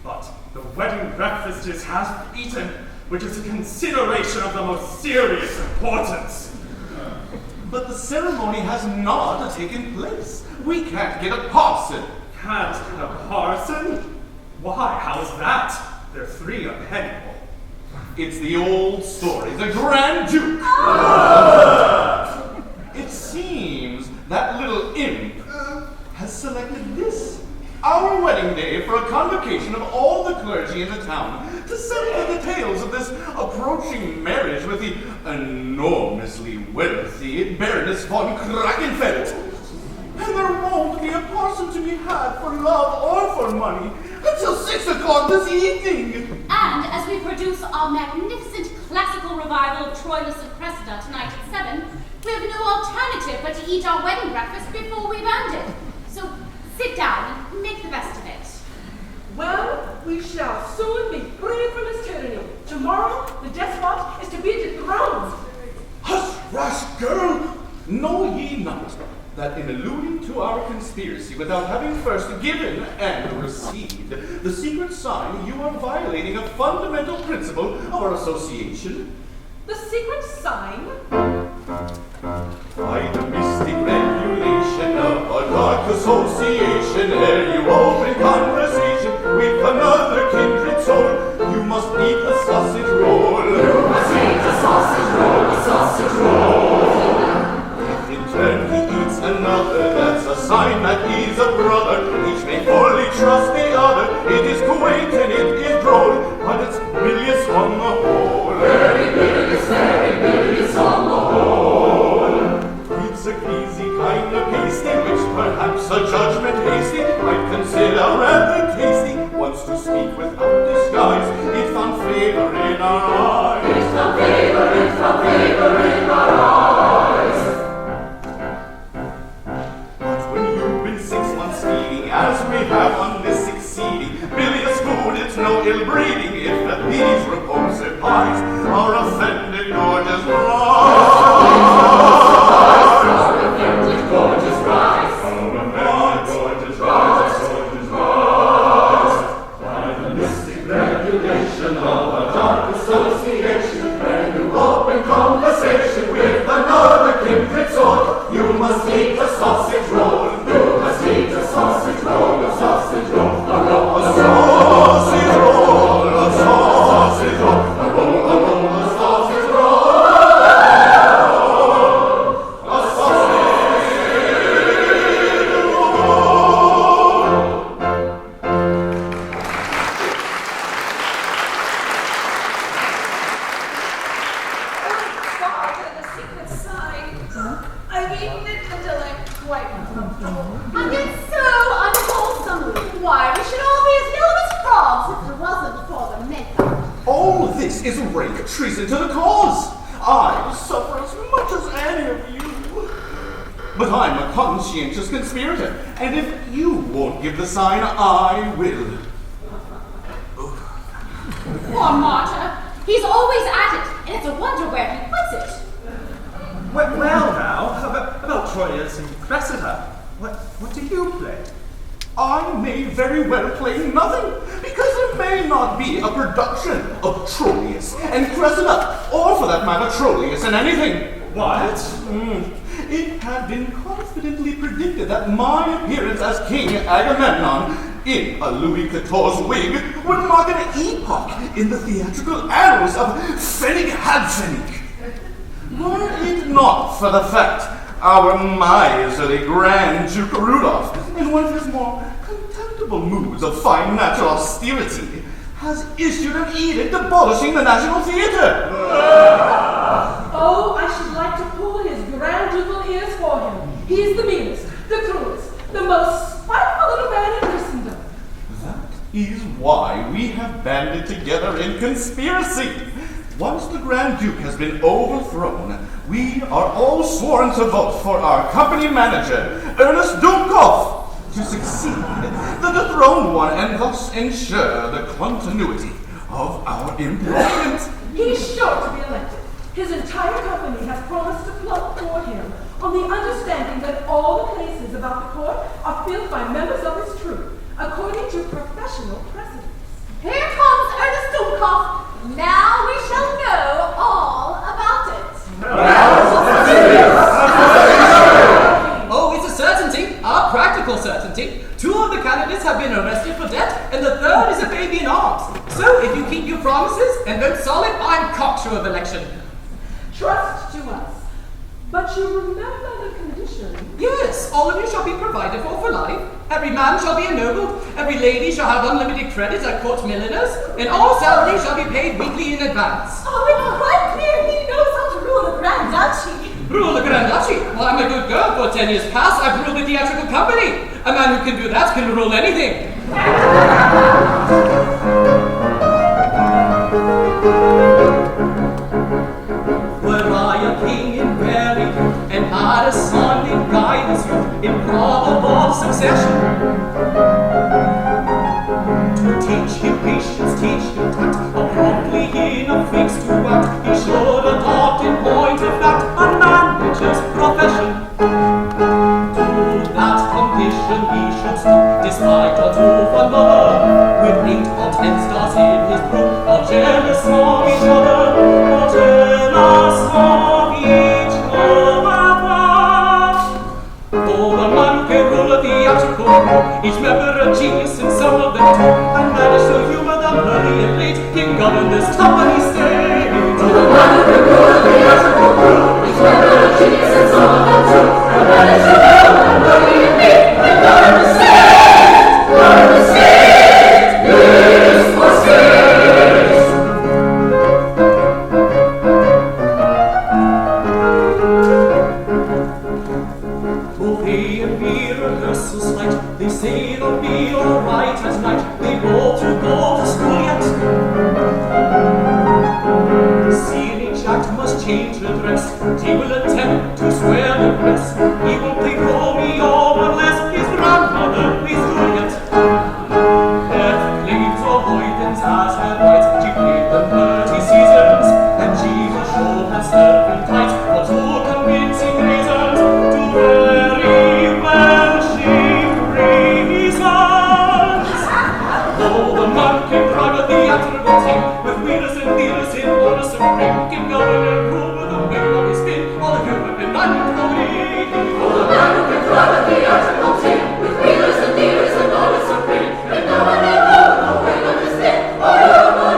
But the wedding breakfast is half-eaten, which is a consideration of the most serious importance. But the ceremony has not taken place. We can't get a parson. Can't get a parson? Why, how's that? They're 3 a penny. It's the old story, the Grand Duke. It seems that little imp has selected this, our wedding day, for a convocation of all the clergy in the town to settle the details of this approaching marriage with the enormously wealthy Baroness von Krakenfeld. And there won't be a parson to be had for love or for money until 6 o'clock this evening. And as we produce our magnificent classical revival of Troilus and Cressida tonight at 7, we have no alternative but to eat our wedding breakfast before we've ended. So sit down and make the best of it. Well, we shall soon be freed from his tyranny. Tomorrow, the despot is to be dethroned. Hush, rash girl! Know ye not that in alluding to our conspiracy without having first given and received the secret sign, you are violating a fundamental principle of our association? The secret sign? By the mystic regulation of a dark association, ere you open conversation with another kindred soul, you must eat a sausage roll. You must eat a sausage roll, a sausage roll. If in turn he eats another, that's a sign that he's a brother. Each may fully trust the other. It is quaint and it is droll, but it's bilious on the whole. Very bilious on the whole. It's a greasy kind of pasty, which perhaps a judgment hasty might consider rather tasty. Once to speak without disguise, it found favor in our eyes. It found favor in our eyes. But when you've been 6 months feeding, as we have on this succeeding, bilious food, it's no ill breeding if that these repulsive pies are offended gorgeous Conversation with another kindred soul. You must eat a sausage roll. You must eat a sausage roll, a sausage roll, a roll, a sausage roll, a sausage roll, a roll, a roll, a sausage roll, a sausage And it's so unwholesome. Why, we should all be as yellow as frogs if it wasn't for the makeup. All this is rank treason to the cause. I suffer as much as any of you. But I'm a conscientious conspirator, and if you won't give the sign, I will. Poor martyr. He's always at it, and it's a wonder where he puts it. Well now, about Troilus and Cressida. What do you play? I may very well play nothing, because there may not be a production of Troilus and Cressida, or for that matter, Troilus and anything. What? It had been confidently predicted that my appearance as King Agamemnon in a Louis XIV's wig would mark an epoch in the theatrical annals of Pfennig Hadpfennig. Were it not for the fact our miserly Grand Duke Rudolph, in one of his more contemptible moods of fine natural austerity, has issued an edict abolishing the National Theatre. Oh, I should like to pull his grand ducal ears for him. He is the meanest, the cruelest, the most spiteful little man in Christendom. That is why we have banded together in conspiracy. Once the Grand Duke has been overthrown, we are all sworn to vote for our company manager, Ernest Dunkhoff, to succeed the dethroned one and thus ensure the continuity of our employment. He's sure to be elected. His entire company has promised to plump for him on the understanding that all the cases about the court are filled by members of his troop, according to professional precedents. Here comes Ernest Dummkopf. Now we shall know all about it. Oh, it's a certainty, a practical certainty. 2 of the candidates have been arrested for debt, and the 3rd is a baby in arms. So, if you keep your promises and vote solid, I'm cocksure of election. Trust to us. But you remember the conditions. Yes, all of you shall be provided for life. Every man shall be ennobled. Every lady shall have unlimited credit at court milliners, and all salaries shall be paid weekly in advance. Oh, it's quite clear he knows how to rule a Grand Duchy. Rule the Grand Duchy? Well, I'm a good girl. For 10 years past, I've ruled the theatrical company. A man who can do that can rule anything. Were I a king in very and had a son in guidance in probable succession, to teach him patience, teach him tact, promptly in a fix to act, he should adopt in point of fact a manager's profession. To that condition he should stoop, despite a two-for love, with 8 or 10 stars in his brook, all jealous of each other, all jealous of each other. For the man can rule a theatrical group, each member a genius and some of them too, and manage to humor them early and late, can govern this company state. To the man who can rule a theatrical group, each member a genius and some of them too, and manage to humor them early and late, can govern the state. Govern the state. Yes, for state. They and me rehearsals light, they say it'll be alright at night, they both to go to school yet. The each act must change the dress, he will attempt to swear the press, he will play Romeo unless his grandmother plays Juliet. Death claims or Hoydens as her rights, she played them 30 seasons, and she must show herself in tight, for 2 convincing reasons, to very well she reasons. Though the man can drive a theatrical team, with wheelers and dealers in honor supreme, can govern and rule with a wheel of his spin, all the human and non-including. For the man who can drive a theatrical team, with wheelers and dealers in honor supreme, can govern and rule with a wheel of his spin, all the human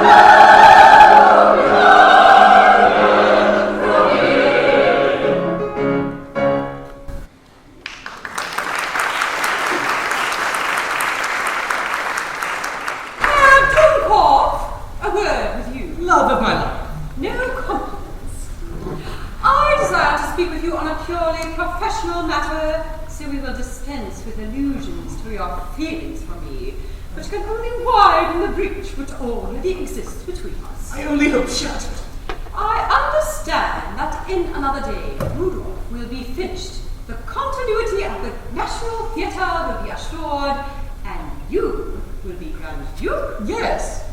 A word with you. Love of my life. No compliments. I desire to speak with you on a purely professional matter, so we will dispense with allusions to your feelings for me, which can only widen the breach which already exists between us. I only hope shattered. I understand that in another day, Rudolph will be finished. The continuity of the National Theatre will be assured, and you will be Grand Duke. Yes.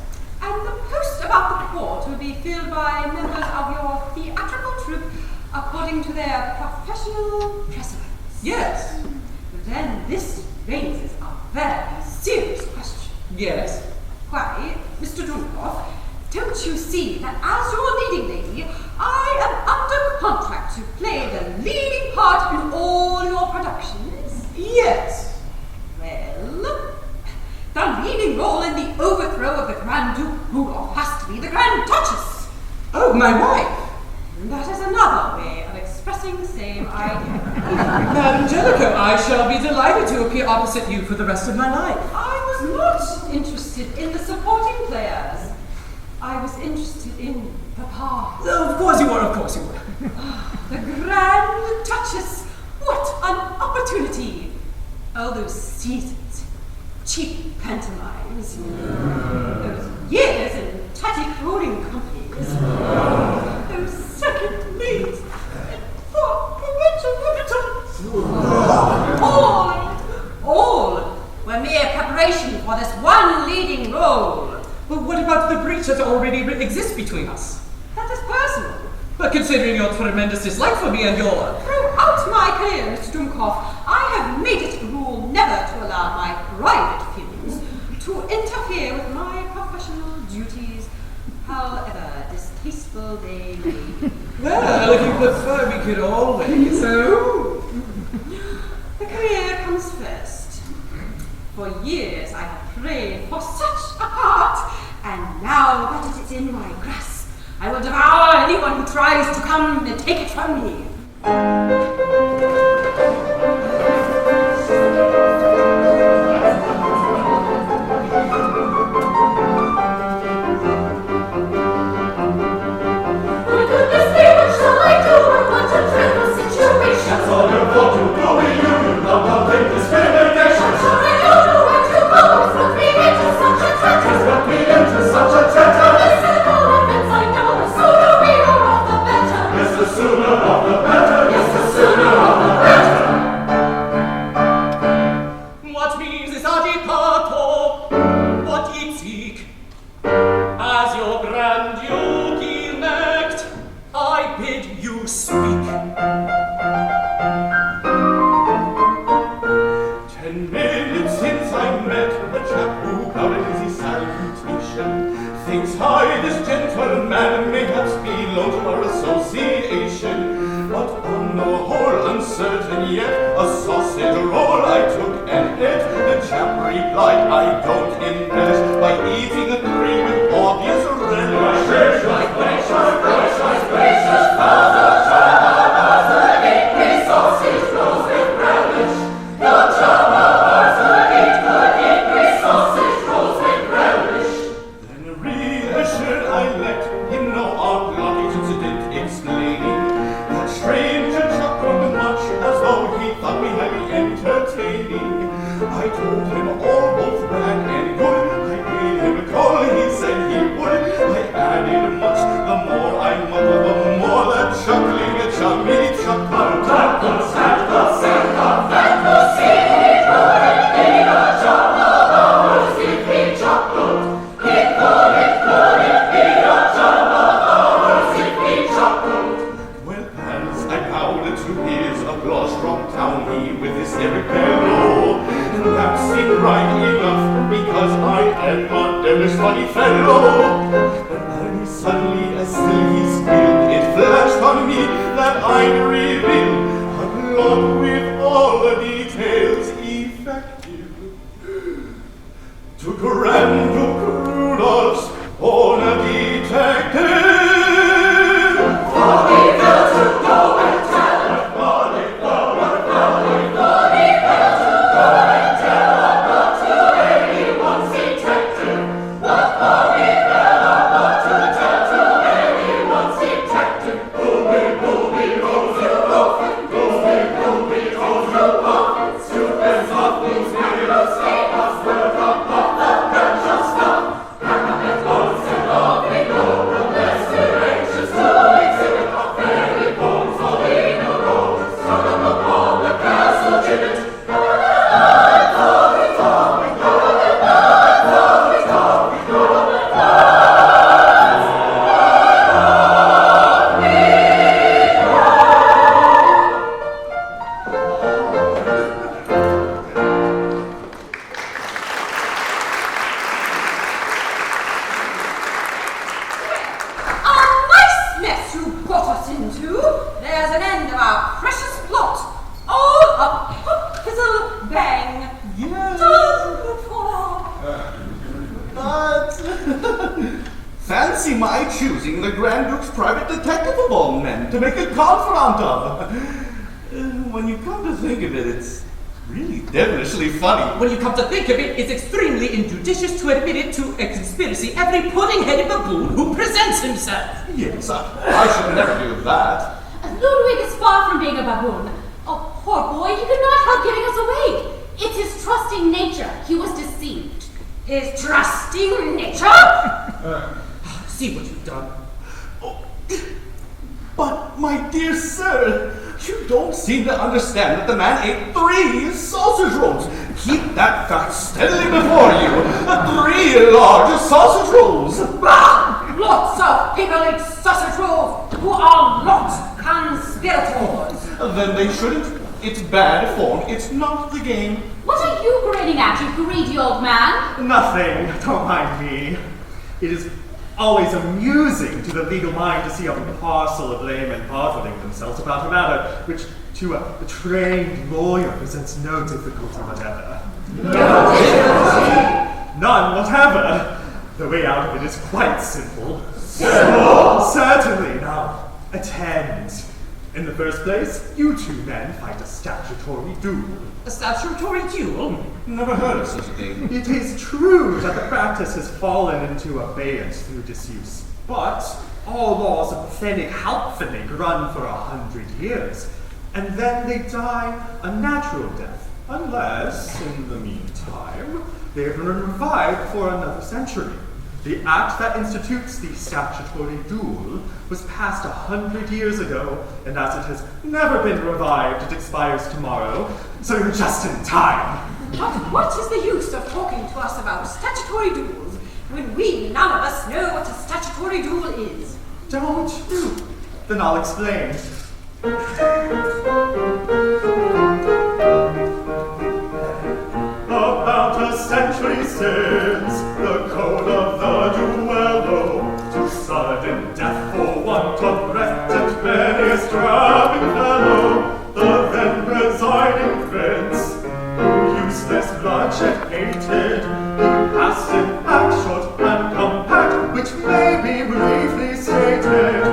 And the post about the court will be filled by members of your theatrical troupe according to their professional precedents. Yes. Then this raises a very serious question. Yes. Why, Mr. Dunkhoff, don't you see that as your leading lady, I am under contract to play the leading part in all your productions? Yes. Well, the leading role in the overthrow of the Grand Duke Rudolph has to be the Grand Duchess. Oh, my wife. That is another way of expressing the same idea. Madam Jellicoe, I shall be delighted to appear opposite you for the rest of my life. I was not interested in the supporting players. I was interested in Papa. Of course you were, of course you were. The Grand Duchess. What an opportunity. All those seasons, cheap pantomimes, those years in tatty-crawling companies, those second leads, and provincial revitals. All were mere preparation for this one leading role. But what about the breach that already exists between us? That is personal. But considering your tremendous dislike for me and your... Throughout my career, Mr. Dunkhoff, I have made it a rule never to allow my private feelings to interfere with my professional peaceful day may be. Well, if you prefer, we could always. So, the career comes first. For years I have prayed for such a heart, and now that it is in my grasp, I will devour anyone who tries to come and take it from me. That's all you're for to do, you know nothing discrimination. I'm sure I don't know where to go. It's what me into such a traitor. It's what me into such a traitor. Listen, all events I know, the sooner we are off the better. Yes, the sooner of the better. Yes, the sooner of the better. What means this agitato? What ye seek? As your Grand Duke elect, I bid you speak. 10 minutes since I met a chap who bowed his salutation. Thinks I, this gentleman, mayhaps belong to our association. But on the whole uncertain yet, a sausage roll I took and ate. The chap replied, I don't embellish by eating a tree with obvious relish. Gracious, gracious, gracious, Father, eat me sausage rolls with relish. Your Java could eat me sausage rolls with relish. Then reassured I let him know our blockage incident explaining. That stranger chuckled much as though he thought we had been entertaining. I told him all both bad and good. I paid him a call, he said he would. I added much, the more I muttered, the more that chuckling a chummy chuckled. Tackles at the center, that the seaweed roared. In a jar of ours, if he chuckled. It could be a jar of ours, if he chuckled. Well, as I bowed to his applause, dropped down he with his every bellow. And that seemed right enough, because I am a devilish funny fellow. But then suddenly, as still he squealed, it flashed on me that I'd reveal a plot with all the details effective. To Grand Duke Rudolph's own detective. Fancy my choosing the Grand Duke's private detective of all men to make a confidant of. When you come to think of it, it's really devilishly funny. When you come to think of it, it's extremely injudicious to admit it to a conspiracy every pudding-headed baboon who presents himself. Yes, I should never do that. Ludwig is far from being a baboon. Oh, poor boy, he could not help giving us away. It's his trusting nature. He was deceived. His trusting nature? See what you've done. Oh, but, my dear sir, you don't seem to understand that the man ate 3 sausage rolls. Keep that fact steadily before you. 3 large sausage rolls. Bah! Lots of people eat sausage rolls who are not conspirators. Then they shouldn't. It's bad form. It's not the game. What are you grinning at, you greedy old man? Nothing. Don't mind me. It is always amusing to the legal mind to see a parcel of laymen puzzling themselves about a matter which to a trained lawyer presents no difficulty whatever. None whatever. The way out of it is quite simple. Certainly. Now, attend. In the first place, you two men fight a statutory duel. A statutory duel? Never heard of such a thing. It is true that the practice has fallen into abeyance through disuse, but all laws of Pfennig Hauptpfennig run for 100 years, and then they die a natural death, unless, in the meantime, they have been revived for another century. The act that institutes the statutory duel was passed 100 years ago, and as it has never been revived, it expires tomorrow, so you're just in time. But what is the use of talking to us about statutory duels when we none of us know what a statutory duel is? Don't you? Then I'll explain. About a century since, the code of the duello, to sudden death for want of rest and many a strapping fellow, the then presiding prince, who useless bloodshed hated, he passed an act short and compact, which may be briefly stated.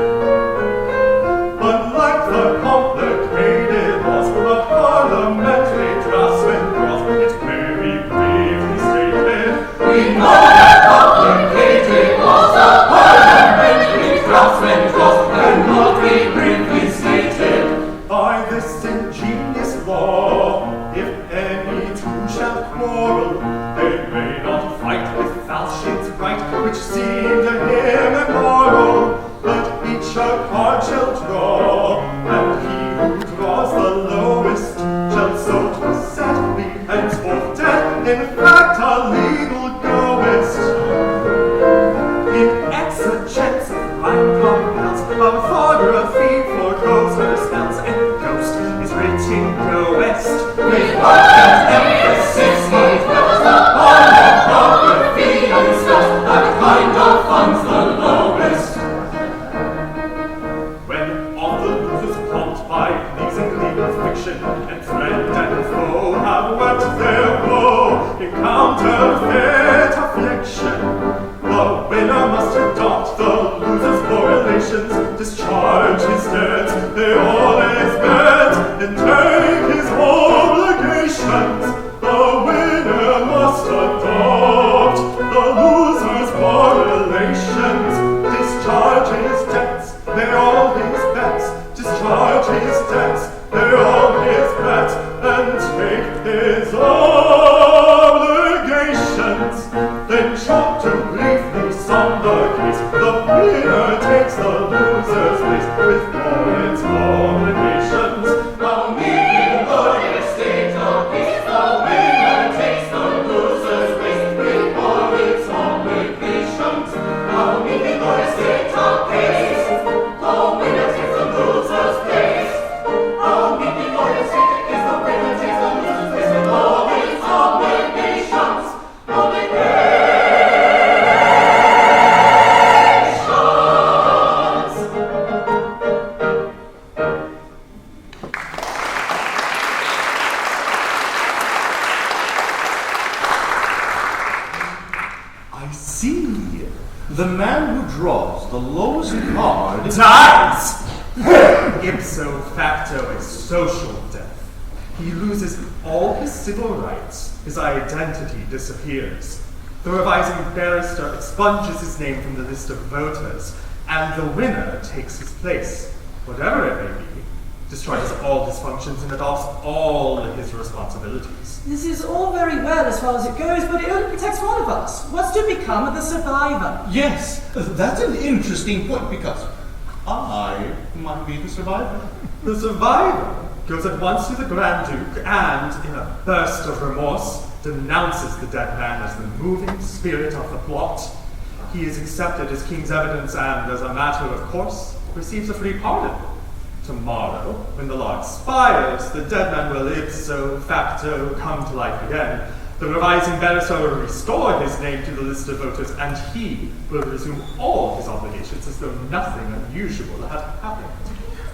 Unlike the complicated laws of parliamentary draftsmen, it may be briefly stated. We know that complicated laws of parliamentary draftsmen cannot be briefly stated. By this ingenious law, if any two shall quarrel, they may not fight with falchions bright, which seem to him immoral, but each a card shall draw, and he who draws the lowest shall so to set be henceforth dead, in fact a legal goest. In exigence of rhyme compels, orthography foregoes her spells, and ghost is written goest. With perfect emphasis he dwells upon orthography and spells, that kind of funds the lowest. When all the losers prompt by pleasing legal fiction, and friend and foe have wept their woe in counterfeit affliction, the winner must adopt the loser's correlations, discharge his debts, pay all his bets, and take his obligations. The winner must adopt the loser's correlations, discharge his debts, pay all his bets, discharge his debts, pay all his bets, and take his obligations. Then short to briefly sum the case, the winner takes the loser's place with all its obligations. Now meaning the estate of peace, the winner takes the loser's place with all its obligations. Now meaning the estate of peace, the winner takes the loser's place. Now meaning the estate is the winner takes the loser's place with all its obligations. Obligations. I see. The man who draws the lowest card Dies! Ipso facto a social death. He loses all his civil rights, his identity disappears. The revising barrister expunges his name from the list of voters, and the winner takes his place, whatever it may be, destroys all his functions and adopts all his responsibilities. This is all very well as far as it goes, but it only protects one of us. What's to become of the survivor? Yes, that's an interesting point because I might be the survivor. The survivor goes at once to the Grand Duke and, in a burst of remorse, denounces the dead man as the moving spirit of the plot. He is accepted as king's evidence and, as a matter of course, receives a free pardon. Tomorrow, when the law expires, the dead man will ipso facto come to life again, The revising barrister will restore his name to the list of voters, and he will resume all his obligations as though nothing unusual had happened.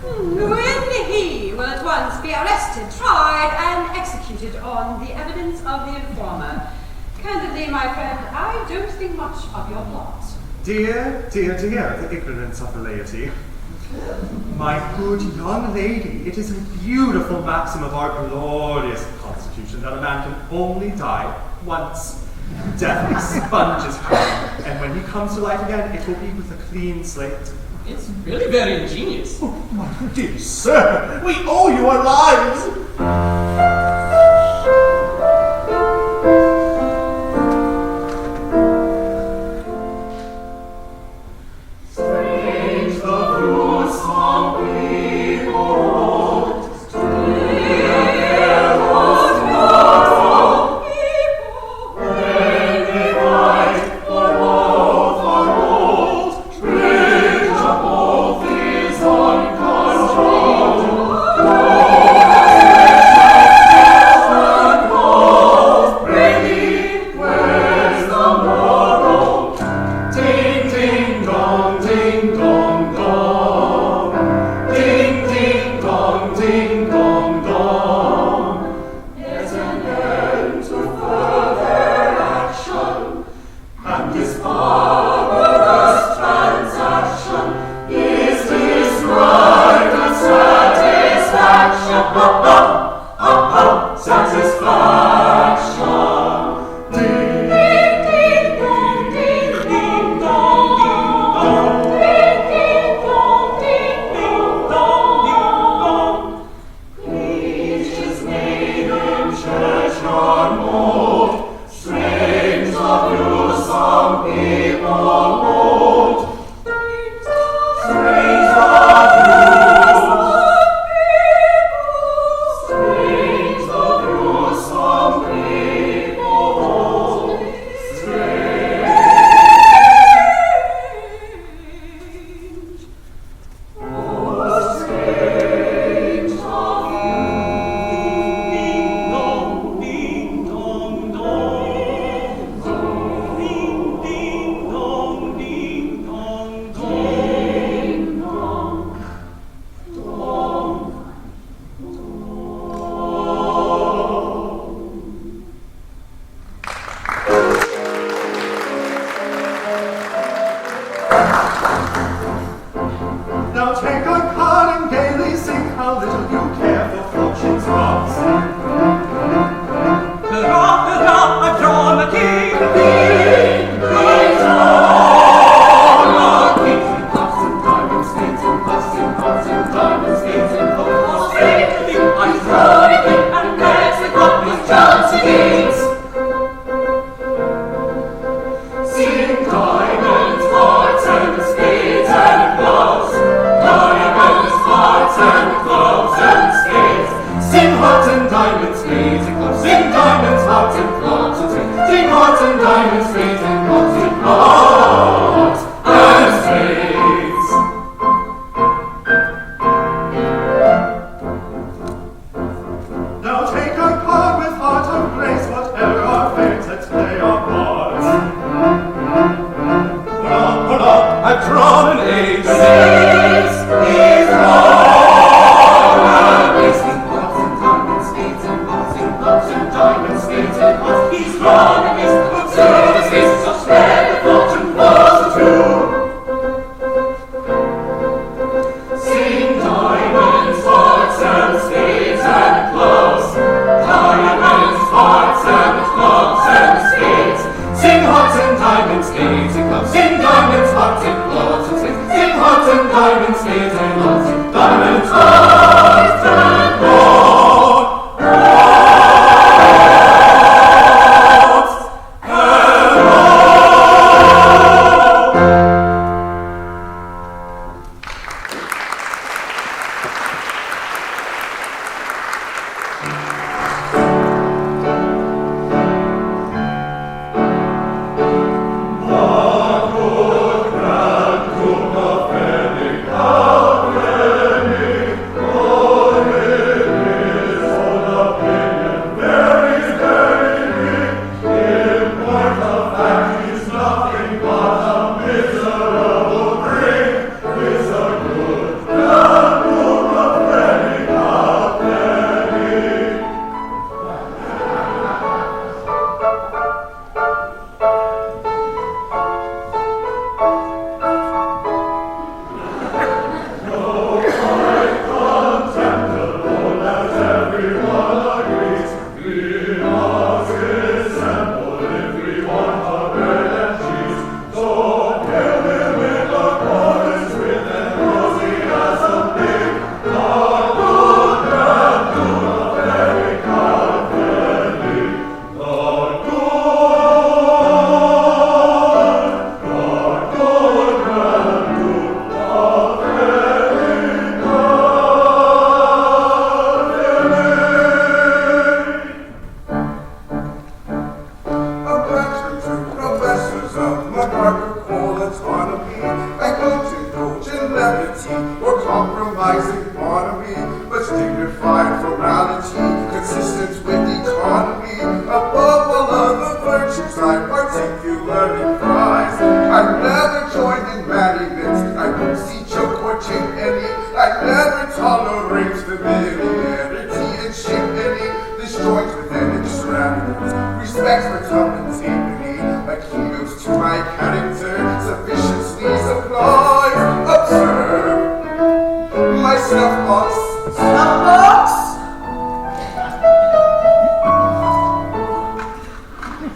When he will at once be arrested, tried, and executed on the evidence of the informer. Candidly, my friend, I don't think much of your plot. Dear, dear, dear, the ignorance of the laity. My good young lady, it is a beautiful maxim of our glorious Constitution that a man can only die once. Death expunges crime, and when he comes to life again, it will be with a clean slate. It's really very ingenious. Oh, my dear sir, we owe you our lives. Oh rising bonhomie, but dignified formality, consistent with economy. Above all other virtues, I particularly prize. I never join in merriment, I won't see joke or chink any. I never tolerate familiarity and chimpany. This joins with an extravagance, respect for tuppence halfpenny, a keynote to my character, sufficiently supplies. Observe my snuff box. Snuff box?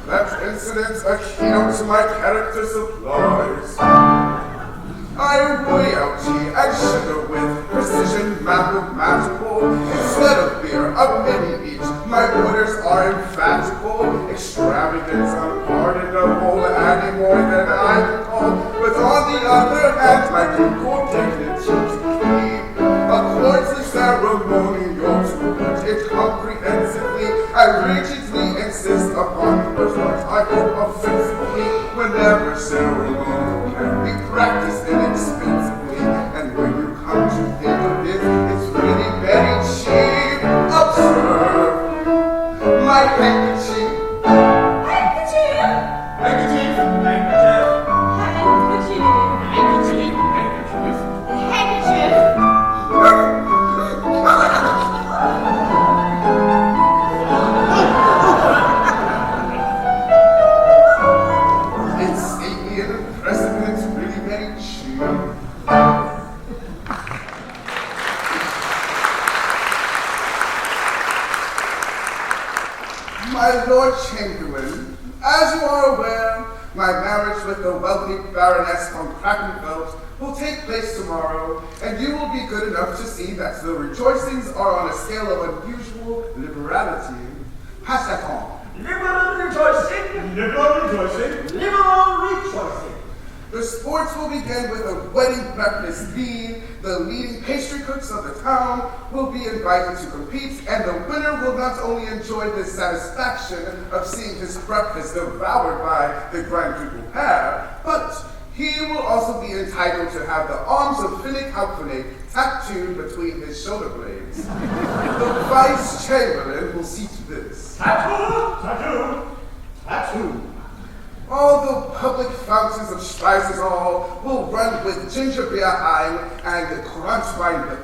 That incident a keynote to my character supplies. I weigh out tea and sugar with precision mathematical. Instead of beer, a penny each. My orders are emphatical. Extravagance unpardonable, any more than I can call. But on the other hand, my ducal dignity to keep. A courtly ceremonial to put it comprehensively. I rigidly insist upon what I hope offensively. Whenever ceremonial can be practiced inexpensively. And when you come to think of it, it's really very cheap. Observe my handkerchief. Handkerchief! Handkerchief. Handkerchief! Handkerchief. Handkerchief. It's alien precedent really very cheap. My Lord Chamberlain, as you are aware, my marriage with the wealthy Baroness von Krakenfeld will take place tomorrow, and you will be good enough to see that the rejoicings are on a scale of unusual liberality. Pass that on. Liberal rejoicing! Liberal rejoicing! Liberal rejoicing! The sports will begin with a wedding breakfast theme. The leading pastry cooks of the town will be invited to compete, and the winner will not only enjoy the satisfaction of seeing his breakfast devoured by the Grand Ducal pair, but he will also be entitled to have the arms of Finnick Hauptfinnick tattooed between his shoulder blades. The Vice Chamberlain will see to this. Tattoo! Tattoo! Tattoo! All the public fountains of Speisesaal will run with ginger beer Heim and Kranzwein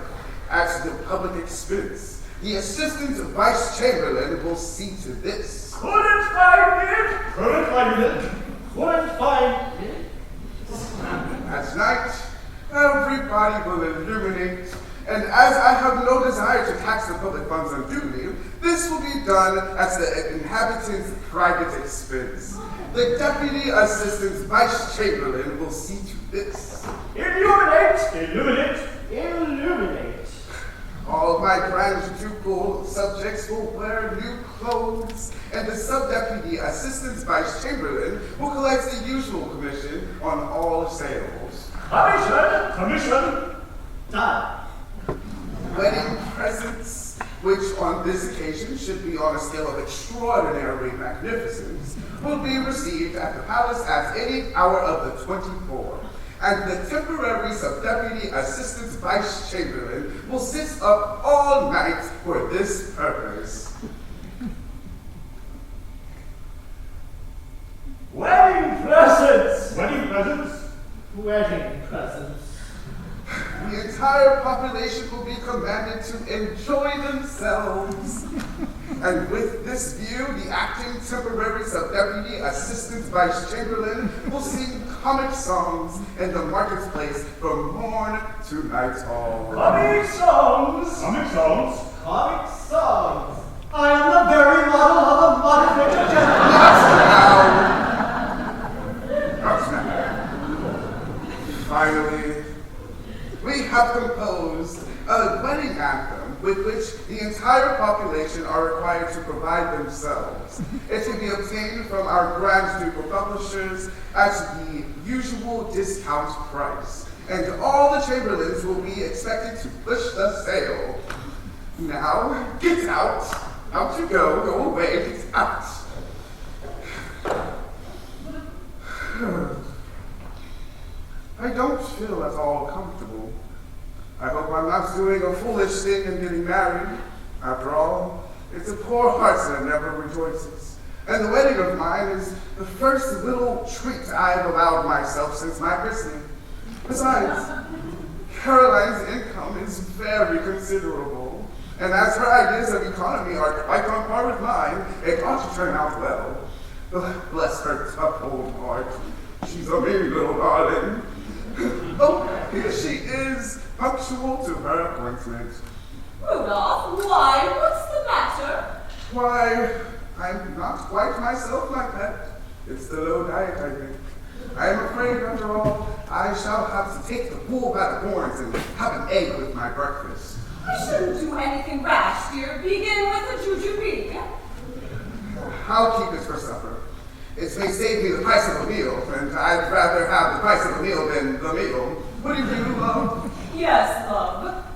at the public expense. The Assistant Vice Chamberlain will see to this. Couldn't find it! Couldn't find it! Couldn't find it! At night, everybody will illuminate, and as I have no desire to tax the public funds unduly, this will be done at the inhabitants' private expense. The Deputy Assistant Vice Chamberlain will see to this. Illuminate! Illuminate! Illuminate! All my Grand Ducal subjects will wear new clothes, and the Sub-Deputy Assistant Vice Chamberlain will collect the usual commission on all sales. Commission! Commission! Done. Wedding presents, which on this occasion should be on a scale of extraordinary magnificence, will be received at the palace at any hour of the 24. And the temporary Sub-Deputy Assistant Vice Chamberlain will sit up all night for this purpose. Wedding presents! Wedding presents? Wedding presents. The entire population will be commanded to enjoy themselves. And with this view, the acting temporary Sub-Deputy Assistant Vice Chamberlain will sing comic songs in the marketplace from morn to nightfall. Comic songs! Comic songs? Comic songs! I am the very model of a motivated gentleman. Not now. Finally, we have composed a wedding anthem with which the entire population are required to provide themselves. It will be obtained from our Grand Ducal publishers at the usual discount price, and all the chamberlains will be expected to push the sale. Now, get out. Out you go. Go away. Get out. I don't feel at all comfortable. I hope I'm not doing a foolish thing and getting married. After all, it's a poor heart that never rejoices. And the wedding of mine is the first little treat I've allowed myself since my christening. Besides, Caroline's income is very considerable. And as her ideas of economy are quite on par with mine, it ought to turn out well. Bless her tough old heart. She's a mean little darling. Oh, here she is, punctual to her appointment. Rudolph, why, what's the matter? Why, I'm not quite myself, my pet. It's the low diet, I think. I am afraid, after all, I shall have to take the bull by the horns and have an egg with my breakfast. I shouldn't do anything rash, dear. Begin with the jujube. I'll keep it for supper. It may save me the price of a meal, and I'd rather have the price of a meal than the meal. What do you do, love? Yes, love.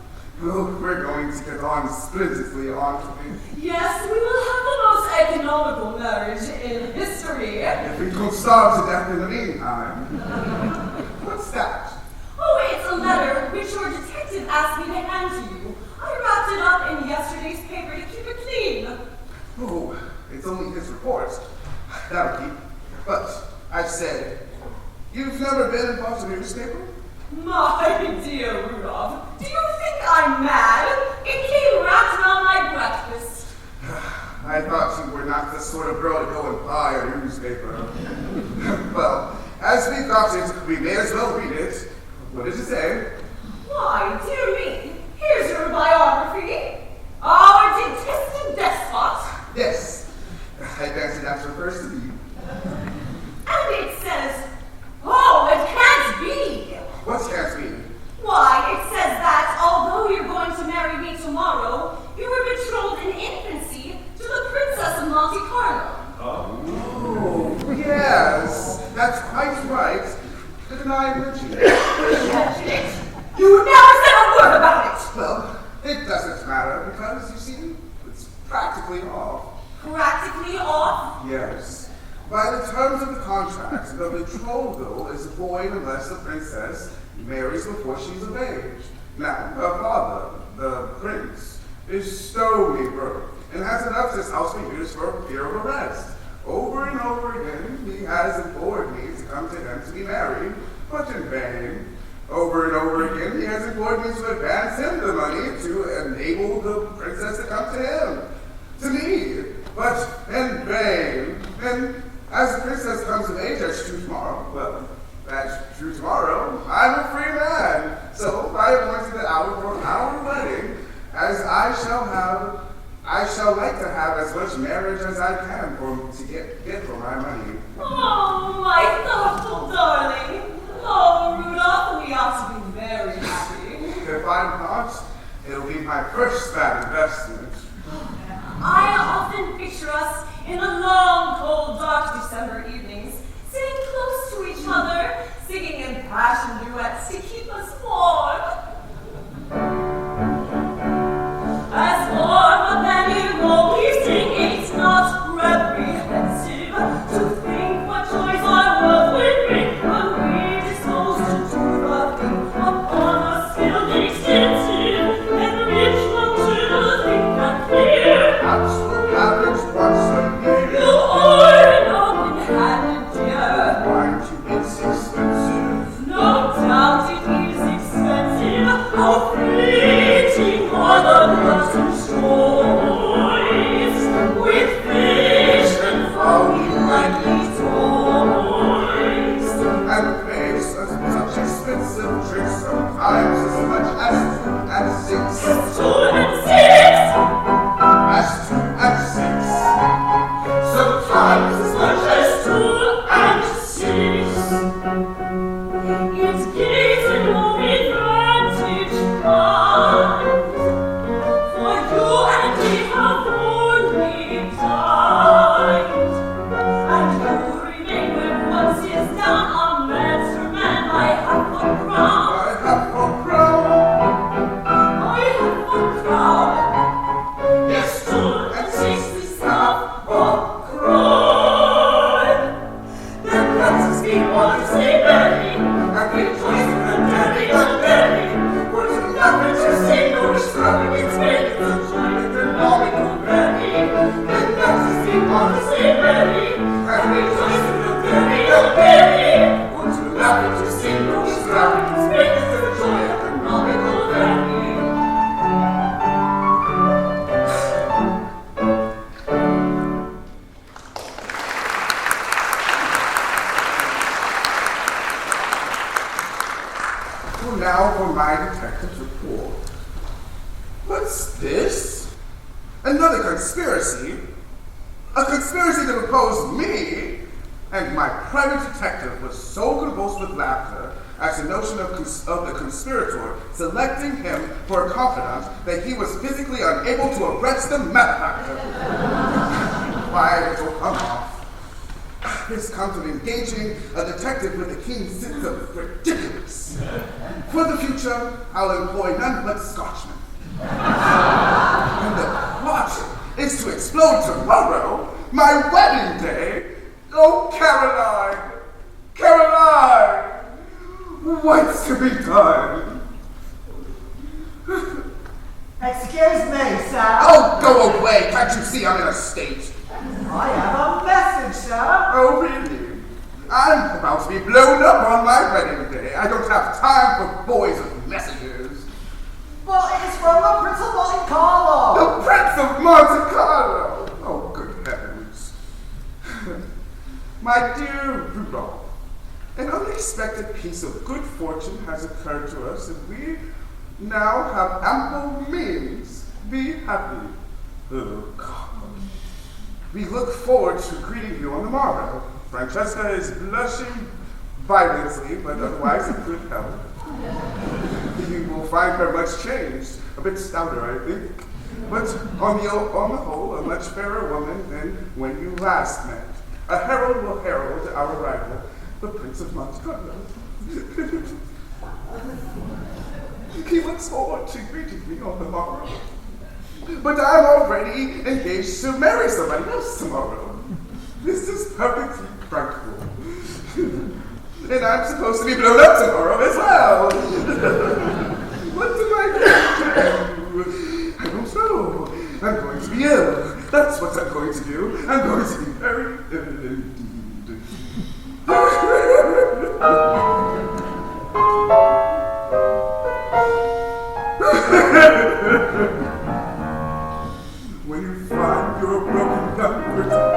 Oh, we're going to get on splendidly, aren't we? Yes, we will have the most economical marriage in history. If we don't starve to death in the meantime. What's that? Oh, it's a letter which your detective asked me to hand to you. I wrapped it up in yesterday's paper to keep it clean. Oh, it's only his report. That'll keep. But, I said, you've never been and bought a newspaper? My dear Rudolph, do you think I'm mad? It came wrapped around my breakfast. I thought you were not the sort of girl to go and buy a newspaper. Well, as we thought it, we may as well read it. What did it say? Why, dear me, here's your biography. Our detested despot. Yes. I fancied that's her first to be. And it says, oh, it can't be. What can't be? Why, it says that although you're going to marry me tomorrow, you were betrothed in infancy to the Princess of Monte Carlo. Oh, yes. That's quite right. Didn't I mention it? Mention it? You never said a word about it. Well, it doesn't matter because, you see, it's practically off. Practically off? Yes. By the terms of the contract, the betrothal is void unless the princess marries before she's of age. Now, her father, the prince, is stony broke and hasn't left his house for years for fear of arrest. Over and over again, he has implored me to come to him to be married, but in vain. Over and over again, he has implored me to advance him the money to enable the princess to come to him, to me, but in vain. And as the princess comes of age, that's true tomorrow. Well, that's true tomorrow. I'm a free man. So I appointed the hour for our wedding, as I shall like to have as much marriage as I can to get for my money. Oh, my thoughtful darling. Oh, Rudolph, we ought to be very happy. If I'm not, it'll be my first bad investment. I often picture us in the long, cold, dark December evenings, sitting close to each other, singing impassioned duets to keep us warm. As warm a penny roll we sing, it's not reprehensive to think what joys our world will bring when we dispose to do the thing upon a scale extensive, enrichment to the thing that clear. That's the average once a year. You are an open-handed dear. Mind you, it's expensive. No doubt it is expensive. How fleeting are the glutton's joys, with fish and fowl you lightly toys. And pays such expensive tricks sometimes as much as 2 and 6. 2 and 6. As 2 and 6. Sometimes as much as 2 and 6. It gives a no advantage mind, for you and me have only dined, and you remain when once is down a man's for man. I have a crown. I have for crown. I have a crown. Yes, 2 and 6 is not a crime. Then let us be one to say merry, and rejoice now for my detective's report. What's this? Another conspiracy? A conspiracy to oppose me? And my private detective was so convulsed with laughter at the notion of the conspirator selecting him for a confidant that he was physically unable to arrest the malefactor. Why, it will come off. This comes of engaging a detective with a keen sense of ridiculous. For the future, I'll employ none but Scotchmen. And the plot is to explode tomorrow, my wedding day. Oh, Caroline! Caroline! What's to be done? Excuse me, sir. Oh, go away! Can't you see I'm in a state? I have a message, sir. Oh, really? I'm about to be blown up on my wedding day. I don't have time for boys with messages. Well, it's from the Prince of Monte Carlo. The Prince of Monte Carlo! Oh, good heavens. My dear Rudolph, an unexpected piece of good fortune has occurred to us, and we now have ample means. Be happy. Oh, God. We look forward to greeting you on the morrow. Francesca is blushing violently, but otherwise in good health. You will find her much changed, a bit stouter, I think, but on the whole, a much fairer woman than when you last met. A herald will herald our rival, the Prince of Monte Carlo. He looks forward to greeting me on the morrow. But I'm already engaged to marry somebody else tomorrow. This is perfectly frightful. And I'm supposed to be blown up tomorrow as well. What do I do? I don't know. I'm going to be ill. That's what I'm going to do. I'm going to be very ill indeed. When you find your broken young Briton,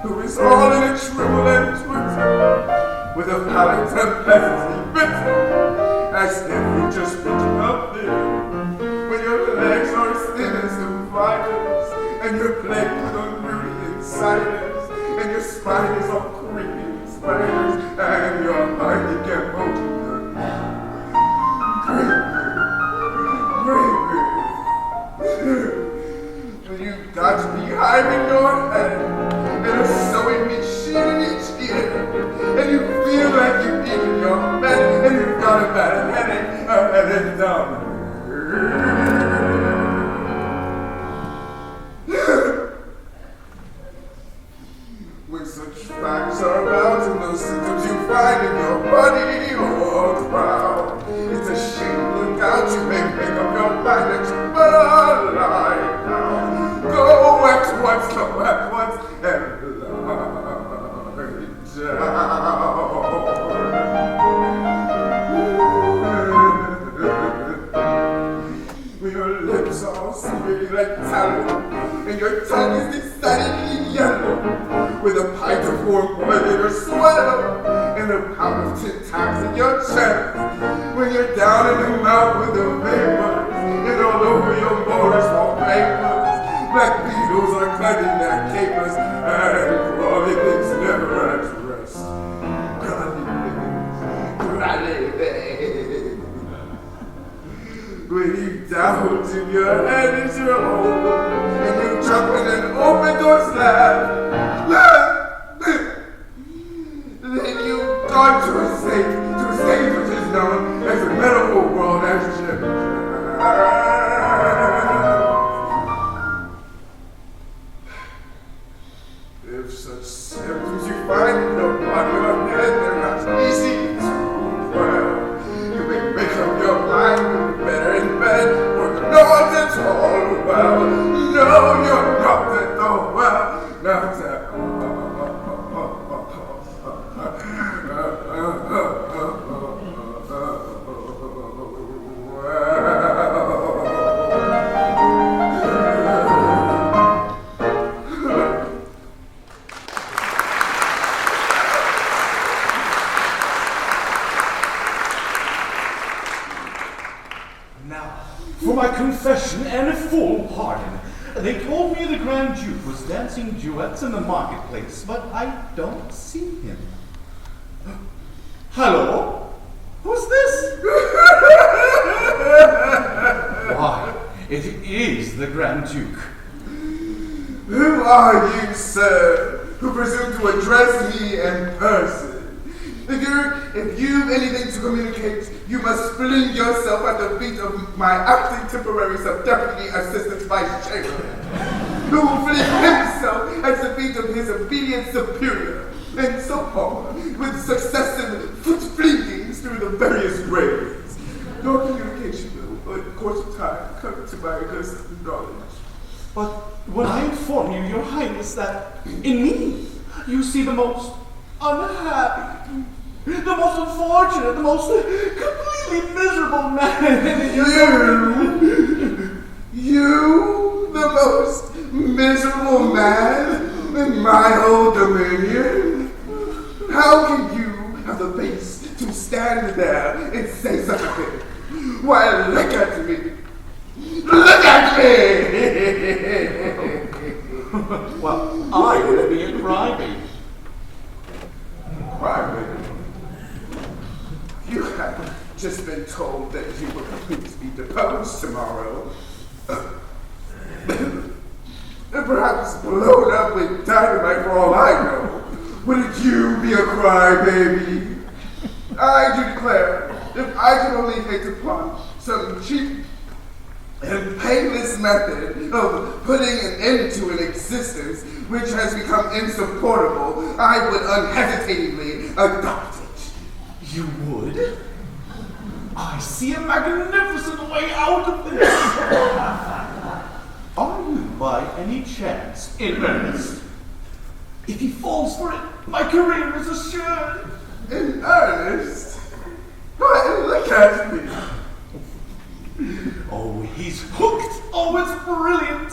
who is all in a shrivel and twitter, with a palate and pleasantly bitter, as if you just reaching up there, when your legs are as thin as the fibers, and you're plagued with unruly insiders, and your spine is all creeping spiders, and your heart you can't hold it. When you've got behind in your head, and a sewing machine in each ear, and you feel like you've eaten your bed, and you've got a bad headache, a headache down. When such facts are about, and those symptoms you find in your body or crowd, it's a shame to look out. You may make up your mind that you better lie down. Go at once, and lie down. When your lips are smeared like tallow, and your tongue is decidedly yellow, with a pint of warm blood in your swallow, and a pound of tin tacks in your chest, when you're down in the mouth with the vapors, and all over your Morris wallpapers, black beetles are cutting their capers, and crawly things never at rest. Crawly things. When you doubt in your head is your home, and you jump in an open door slab, then you've gone to a state which is known as the medical world as Jim. If such symptoms you find in your body or head, they're not easy to quell. You may make up your mind when you're better in bed, or you're not at all well. No, you're not at all well. Now for my confession and full pardon. They told me the Grand Duke was dancing duets in the marketplace, but I don't see him. Hello? Who's this? Why, it is the Grand Duke. Who are you, sir, who presume to address me in person? If you've anything to communicate, you must fling yourself at the feet of my acting temporary sub-deputy assistant vice chamberlain, who will fling himself at the feet of his obedient superior, and so on, with successive foot flingings through the various grades. Your communication will, in the course of time, come to my accustomed knowledge. But when I inform you, Your Highness, that in me you see the most unhappy, the most unfortunate, the most completely miserable man in You, the most miserable man in my whole dominion? How can you have the face to stand there and say such a thing? Why, look at me. Look at me! Well, I would be a crybaby. Crybaby? You have just been told that you were going to be deposed tomorrow. And perhaps blown up with dynamite for all I know. Wouldn't you be a crybaby? I do declare, if I could only hit upon some cheap and painless method of putting an end to an existence which has become insupportable, I would unhesitatingly adopt it. You would? I see a magnificent way out of this. Are you by any chance in earnest? If he falls for it, my career is assured. In earnest? Why, look at me. Oh, he's hooked. Oh, it's brilliant.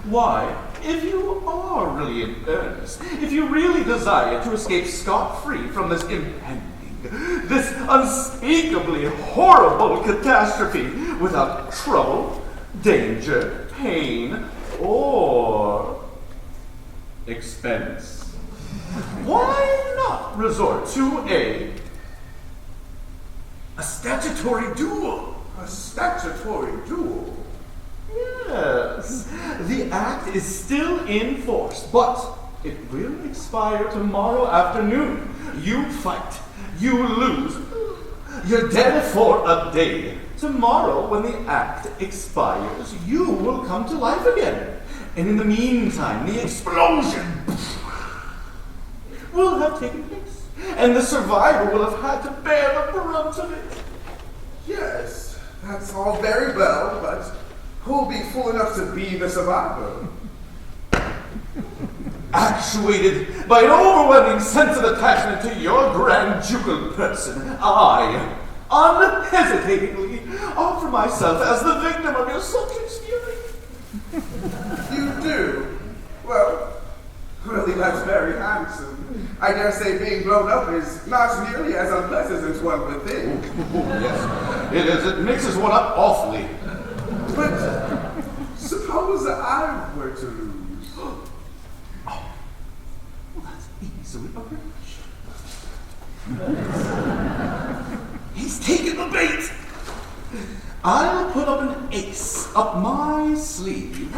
Why, if you are really in earnest, if you really desire to escape scot-free from this impending, this unspeakably horrible catastrophe without trouble, danger, pain, or expense, why not resort to a statutory duel? A statutory duel? Yes, the act is still in force, but it will expire tomorrow afternoon. You fight, you lose, you're dead for a day. Tomorrow, when the act expires, you will come to life again. And in the meantime, the explosion will have taken place, and the survivor will have had to bear the brunt of it. Yes, that's all very well, but who'll be fool enough to be the survivor? Actuated by an overwhelming sense of attachment to your grand ducal person, I unhesitatingly offer myself as the victim of your subject's fury. You do? Well, really, that's very handsome. I dare say being blown up is not nearly as unpleasant as one would think. Yes, it is. It mixes one up awfully. But suppose I were to lose. Oh, well, that's easily arranged. He's taken the bait. I'll put up an ace up my sleeve.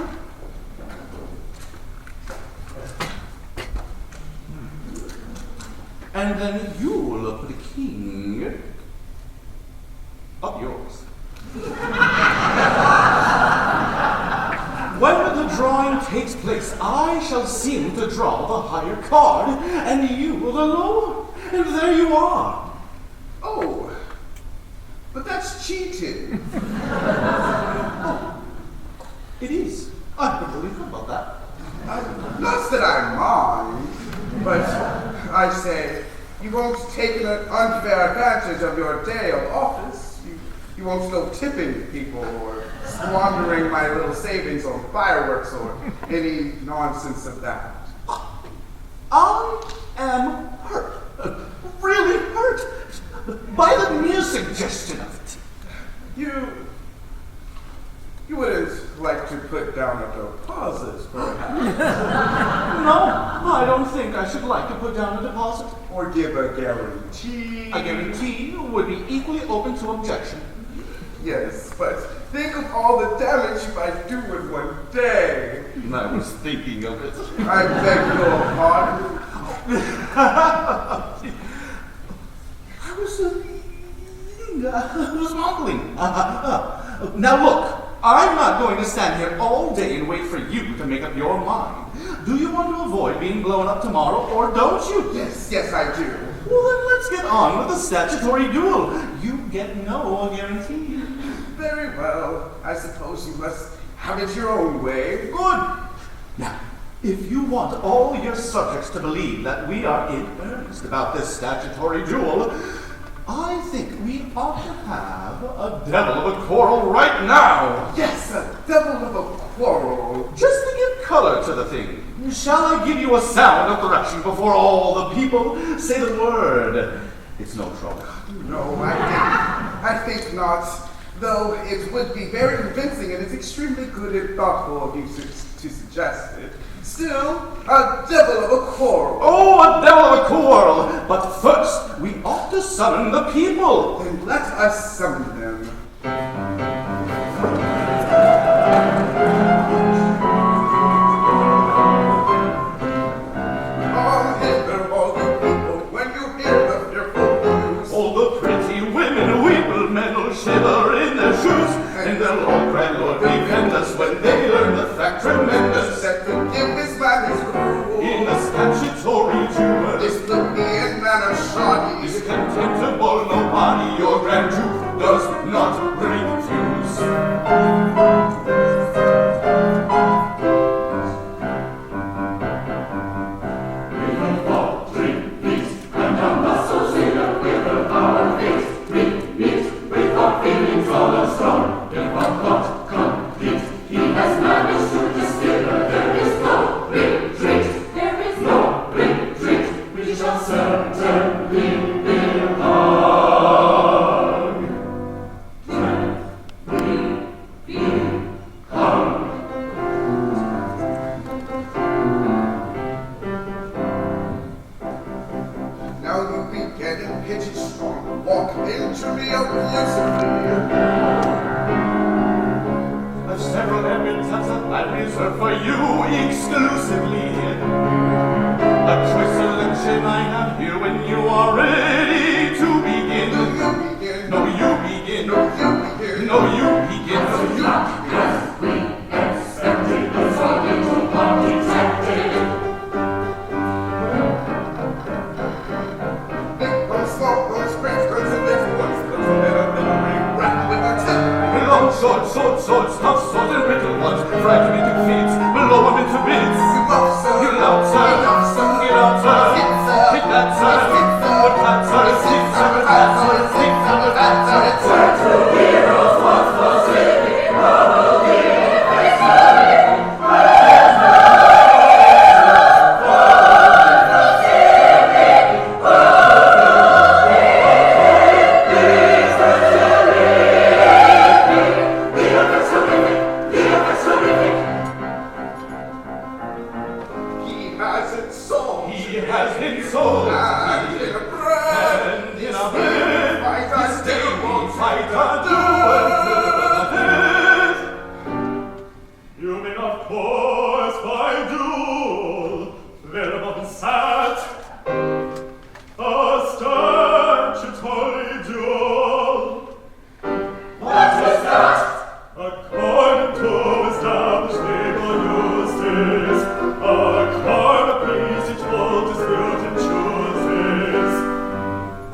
And then you'll put a king up yours. When the drawing takes place, I shall seem to draw the higher card, and you the lower. And there you are. Oh, but that's cheating. Oh, it is. I don't really know about that. Not that I mind, but I say, you won't take an unfair advantage of your day of office. You won't go tipping people or squandering my little savings on fireworks or any nonsense of that. I am hurt, really hurt, by the mere suggestion of it. You wouldn't like to put down a deposit, perhaps? No, I don't think I should like to put down a deposit. Or give a guarantee? A guarantee would be equally open to objection. Yes, but think of all the damage you might do in one day. I was thinking of it. I beg your pardon. I was mumbling. Now look, I'm not going to stand here all day and wait for you to make up your mind. Do you want to avoid being blown up tomorrow, or don't you? Yes, I do. Well, then let's get on with the statutory duel. You get no guarantee. Very well. I suppose you must have it your own way. Good. Now, if you want all your subjects to believe that we are in earnest about this statutory duel, I think we ought to have a devil of a quarrel right now. Yes, a devil of a quarrel. Just to give color to the thing, shall I give you a sound of direction before all the people say the word? It's no trouble. No, I think not. Though it would be very convincing, and it's extremely good and thoughtful of you to suggest it. Still, a devil of a quarrel. Oh, a devil of a quarrel! But first, we ought to summon the people. Then let us summon them. All hither, all you people, when you hear the fearful news. All the pretty women weep, men will shiver in their shoes, and they'll all cry, Lord, defend us, when they learn the fact tremendous. That to give this man his rule. In the statutory duel, This plebeian man of shoddy is contemptible, nobody your grand duke does not refuse.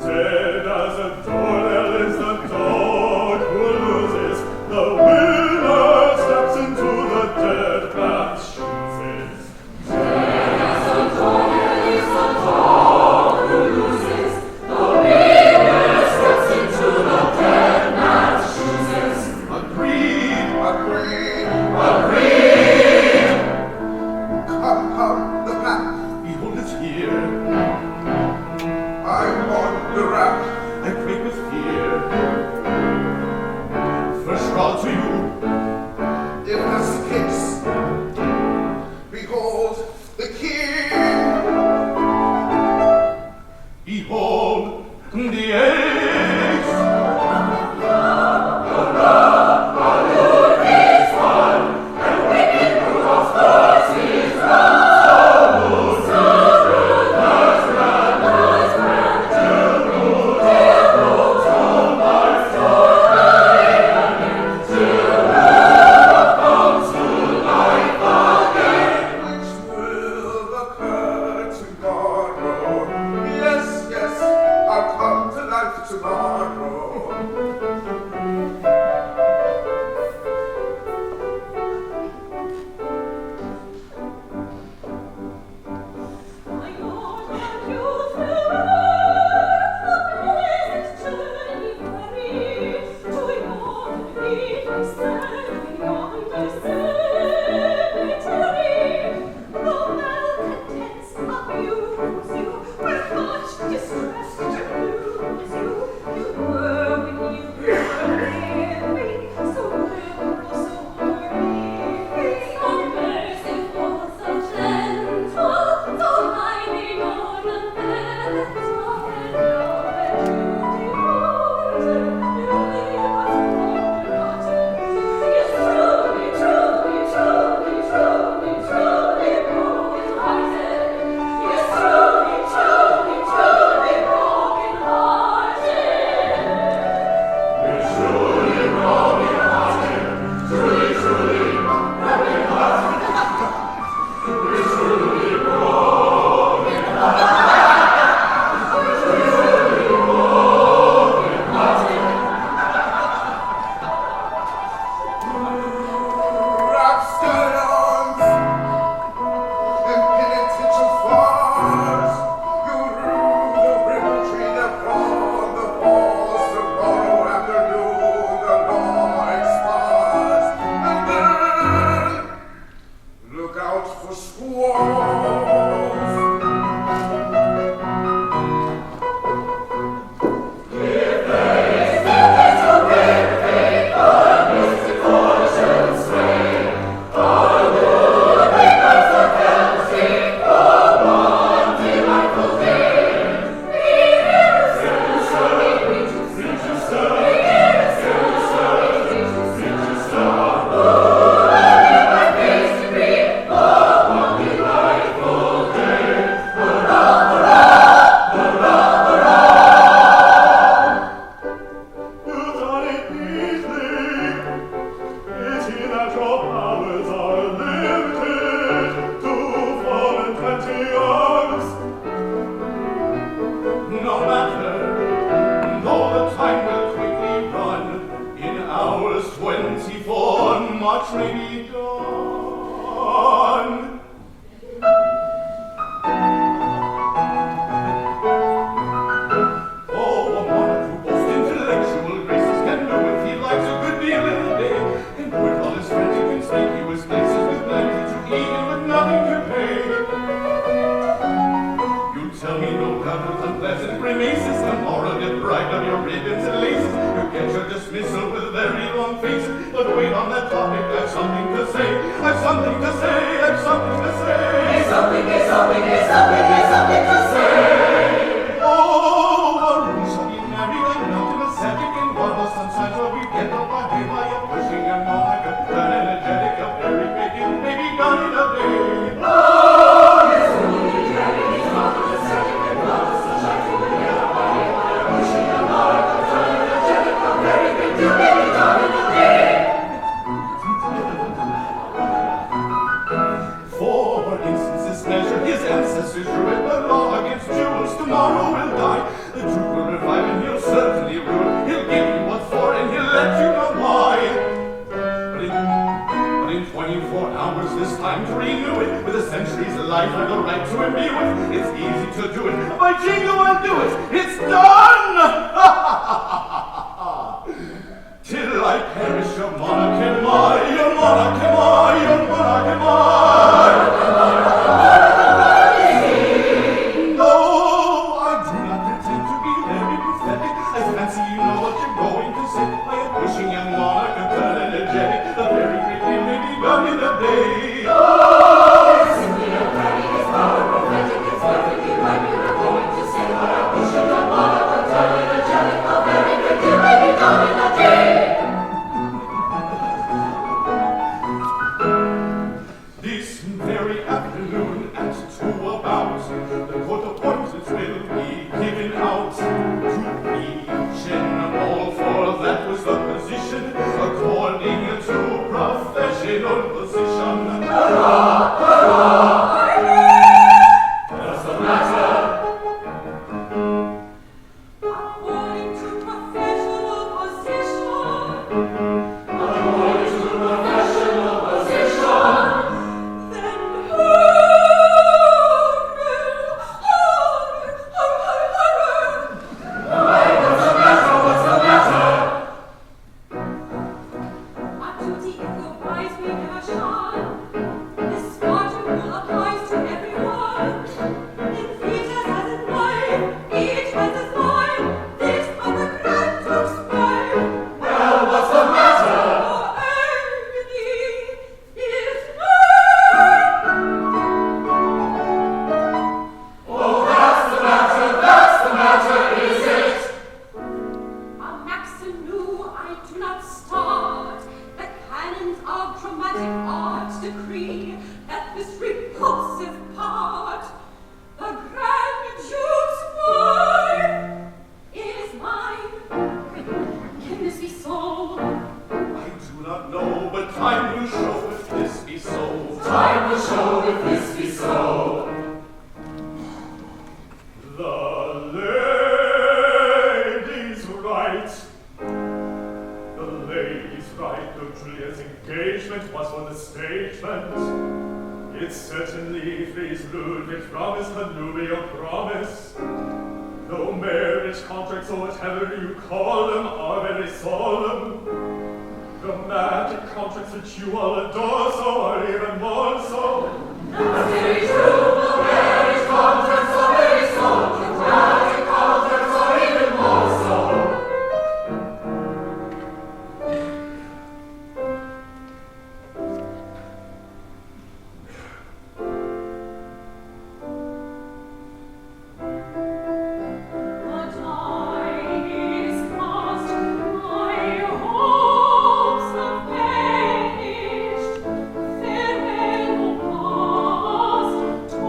Dead as a door, there lives a dog much may be done. Oh, a monarch who boasts intellectual graces can do if he likes a good deal in a day, and with all his frantic conspicuous places with plenty to eat and with nothing to pay. You tell me no doubt with unpleasant grimaces, tomorrow deprived of your ribbons and laces, you get your dismissal with very long faces. But wait on that topic, I've something to say, I've something to say, I've something to say. There's something to say. Oh, we shall be married and melt in a second in one of the sunshine where we get up our way by a pushing and like a that energetic, a very big, it may be done in a day. Oh, yes, only the dragon is not in a second in one of the sunshine where we get up our way by a pushing and like a that energetic, a very big, it may be done in a day. For instance, this measure his ancestors drew it, the law against jewels tomorrow will die. The Duke will revive and he'll certainly rule. He'll give you what for and he'll let you know why. But in 24 hours this time to renew it, with a century's life and the right to imbue it, it's easy to do it. By jingo, I'll do it. It's done! Till I perish, your monarch am I, your monarch am I, your monarch am I. No, I do not pretend to be very pathetic. I fancy you know what you're going to say. By a pushing young monarch, a turn energetic, the very great thing may be done in a day. Oh, it's simply a cracky, it's power prophetic, it's perfectly right. You're going to say by a pushing young monarch, a turn energetic, the very great thing may be done in a day. This very afternoon at 2 about, the court appointments will be given out to each and all, for that was the position according to professional position. Hurrah! Hurrah! What's the matter? According to professional position, According to professional position. then What's the matter? What's the matter? our duty if will rise we never shine. This Spartan rule applies to everyone. In theatres as in life, each has his line. This are the grand Duke's fame. Well, what's the matter? For agony is none. Oh, that's the matter, is it? A maxim new I do not start. The canons of dramatic art decree that this repulsive part, the Grand Duke's wife, is mine. Can this be so? I do not know, but time will show if this be so. Time will show if this be so. The lady's right. The lady's right, though Julia's engagement was for the statement. It certainly frees Ludwig from his connubial promise. Though marriage contracts or whatever you call them are very solemn, the magic contracts which you all adore so are even more so. That's very true. The marriage contracts are very solemn. The magic contracts are even more so. The time is past, my hopes have vanished. Farewell, O past, to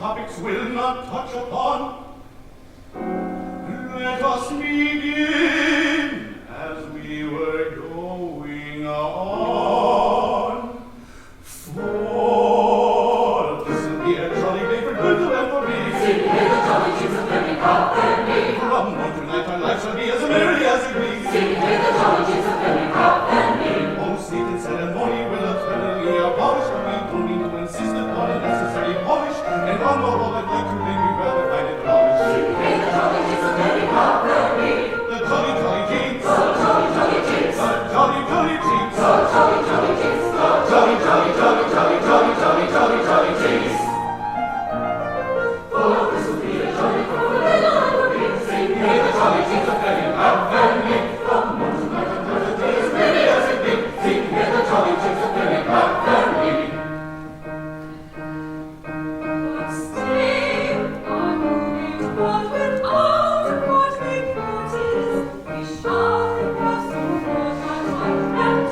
topics will not touch upon. Let us begin as we were going on. For this will be a jolly day for good and for me. Sing hey the jolly tunes of penny company. From morn to night our life shall be as merry as it be. Sing hey the jolly tunes of penny company. Oh, state and ceremony will utterly abolish, but we don't mean to insist upon a necessary polish, and on the whole I'd like to think we'd rather find it abolished. Sing hey the jolly tunes of penny company. The jolly jolly jeans, The jolly jolly jeans, the jolly jolly jeans, the jolly jolly jeans, the jolly jolly jolly jolly jolly jolly jolly jolly jeans. For this will be a jolly company. Sing hey the jolly jeans of penny company. From morn to night and night a day as merry as it be. Sing hey the jolly jeans of penny company. But stay, I'm moving toward without a courtly courtesy. We shall pass through what I and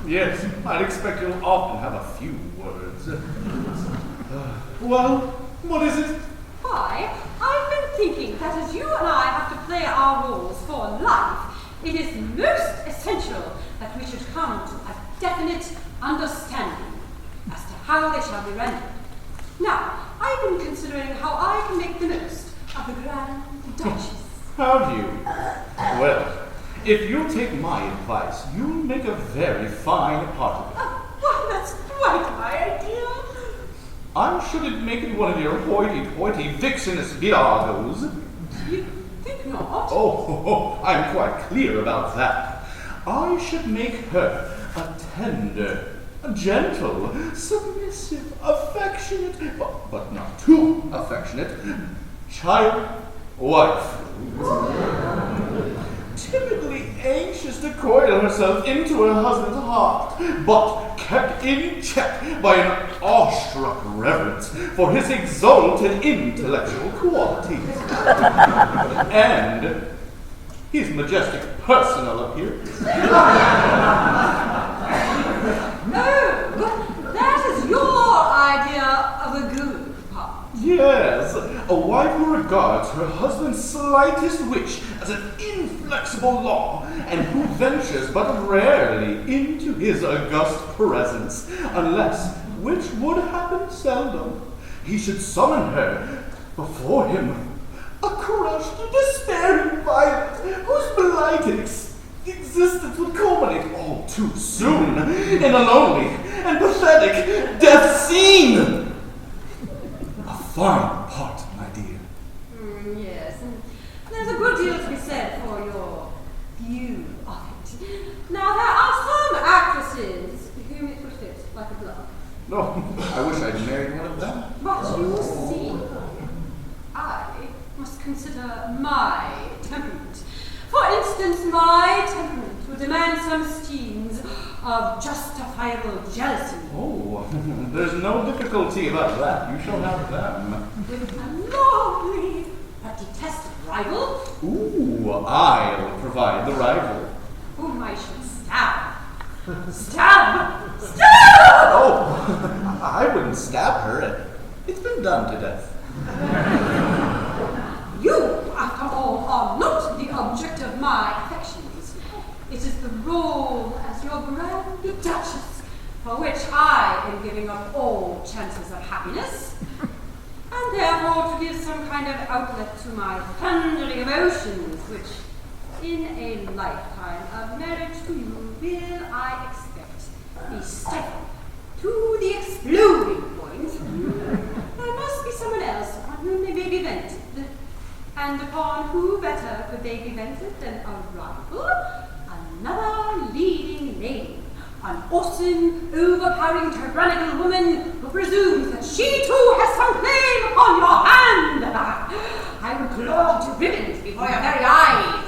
Yes, I'd expect you'll often have a few words. Well, what is it? Why, I've been thinking that as you and I have to play our roles for life, it is most essential that we should come to a definite understanding as to how they shall be rendered. Now, I've been considering how I can make the most of the Grand Duchess. Have you? Well, if you'll take my advice, you'll make a very fine part of it. Why, that's quite my idea. I shouldn't make it one of your hoity-toity vixenous Biagos. You think not? Oh, I'm quite clear about that. I should make her a tender, a gentle, submissive, affectionate, but not too affectionate, wife. Timidly anxious to coil herself into her husband's heart, but kept in check by an awestruck reverence for his exalted intellectual qualities and his majestic personal appearance. Oh, that is your idea of a good part. Yes, a wife who regards her husband's slightest wish as an inflexible law, and who ventures but rarely into his august presence, unless, which would happen seldom, he should summon her before him, a crushed, despairing violet, whose blighted existence would culminate all too soon in a lonely and pathetic death scene. A fine part, my dear. Yes, and there's a good deal to be said for your view of it. Now, there are some actresses whom it would fit like a glove. No, I wish I'd married one of them. But you see, I must consider my temperament. For instance, my temperament would demand some scenes of justifiable jealousy. Oh, there's no difficulty about that. You shall have them. With a lovely but detested rival, Ooh, I'll provide the rival. whom I should stab. Stab! Stab! Oh, I wouldn't stab her. It's been done to death. You, after all, are not the object of my affections. It is the role as your Grand Duchess, for which I am giving up all chances of happiness, and therefore to give some kind of outlet to my thundering emotions, which, in a lifetime of marriage to you, will, I expect, be stifled to the exploding point. There must be someone else upon whom they may be vented. And upon who better could they be vented than a rival? Another leading lady, an awesome, overpowering, tyrannical woman who presumes that she too has some claim upon your hand. I would claw to ribbons before your very eyes.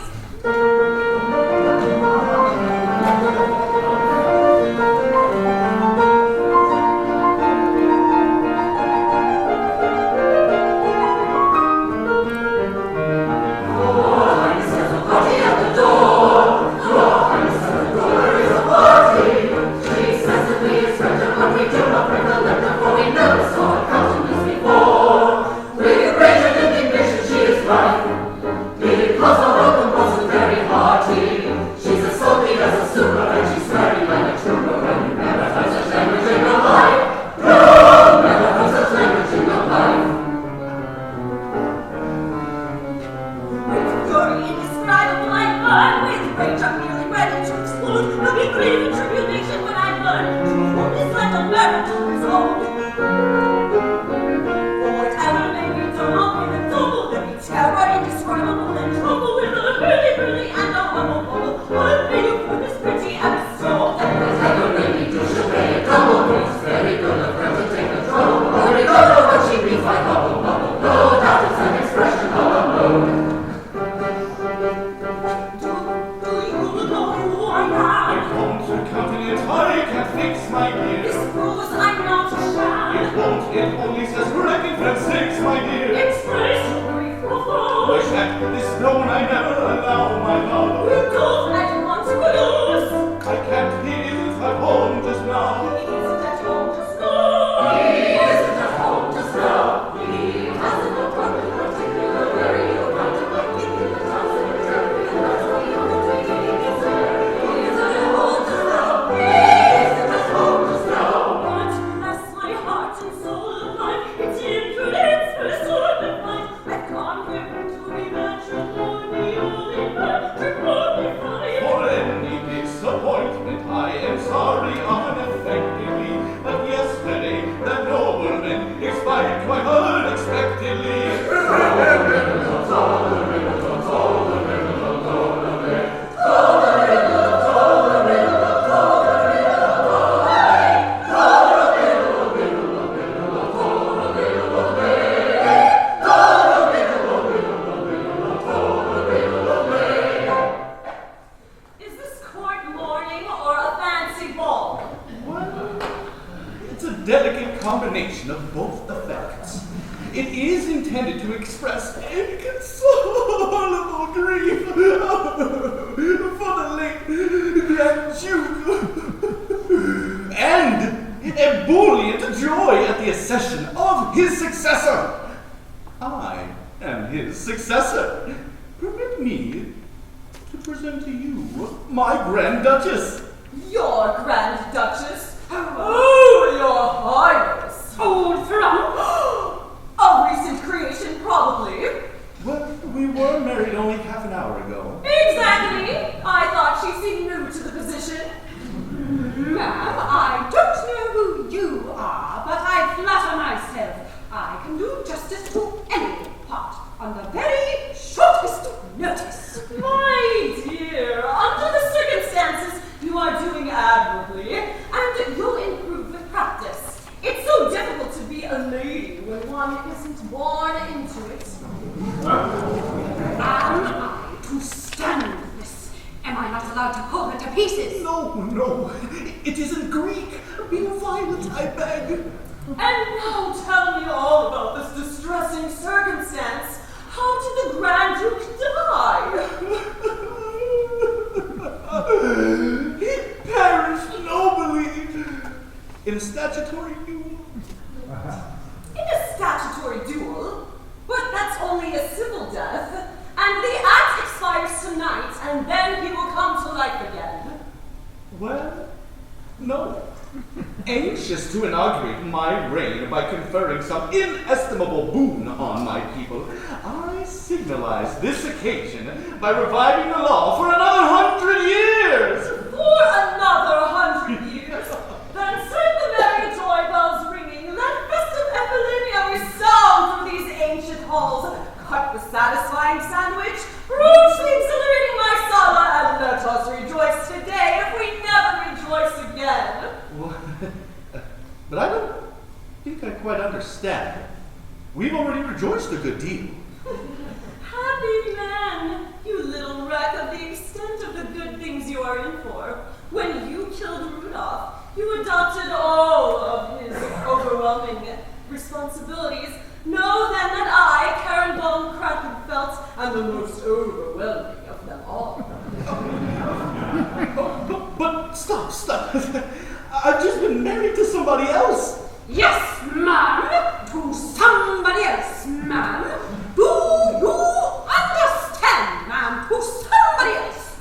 delicate combination of both effects. It is intended to express inconsolable grief for the late Grand Duke and ebullient joy at the accession of his successor. I am his successor. Permit me to present to you my Grand Duchess. Your Grand Duchess? Oh, Your Highness! Old from? A recent creation, probably. Well, we were married only half an hour ago. Exactly. I thought she seemed new to the position. Ma'am, I don't know who you are, but I flatter myself I can do justice to any part on the very shortest notice. My dear, under the circumstances, you are doing admirably, and you'll improve with practice. It's so difficult to be a lady when one isn't born into it. Am I to stand this? Am I not allowed to pull it to pieces? No. It isn't Greek. Be violent, I beg. And now tell me all about this distressing circumstance. How did the Grand Duke die? He perished nobly in a statutory duel. In a statutory duel? But that's only a civil death. And the act expires tonight, and then he will come to life again. Well, no. Anxious to inaugurate my reign by conferring some inestimable boon on my people, I signalize this occasion by reviving the law for another 100 years. For another 100 years? Then set the merry joy bells ringing, let festive epilenia resound through these ancient halls. Cut the satisfying sandwich, roach the exhilarating marsala, and let us rejoice today if we never rejoice again. But I don't think I quite understand. We've already rejoiced a good deal. Happy man, you little wreck of the extent of the good things you are in for. When you killed Rudolph, you adopted all of his overwhelming responsibilities. Know then that I, Karen von Krakenfeld, am the most overwhelming of them all. But stop. I've just been married to somebody else. Yes, ma'am. To somebody else, ma'am. Do you understand, ma'am? To somebody else.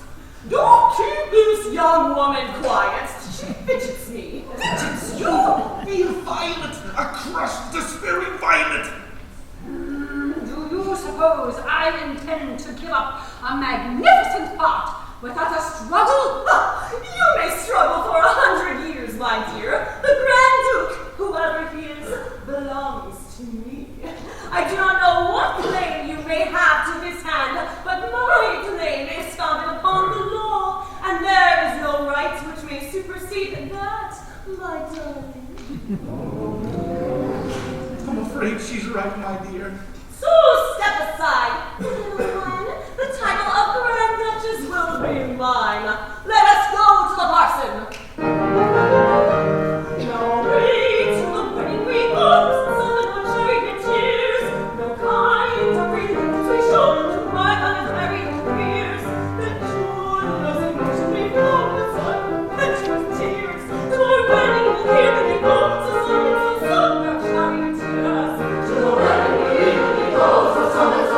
Don't keep this young woman quiet. She fidgets me. Fidgets you? Be violent, a crushed, despairing violet. Do you suppose I intend to give up a magnificent part without a struggle? You may struggle for 100 years, my dear. The Grand Duke, whoever he is, belongs to me. I do not know what claim you may have to his hand, but my claim is founded upon the law, and there is no right which may supersede that, my darling. I'm afraid she's right, my dear. So step aside, little one. The title of Grand Duchess will be mine. Let us go to the parson. Now wait till the wedding we go, Sullivan will chariot tears. No kind of reasons we show to my unmarried peers. That joy doesn't go to be flown with sun, impetuous tears. To our wedding we'll hear that we go to Sullivan, no chariot tears. To the wedding we go, so summons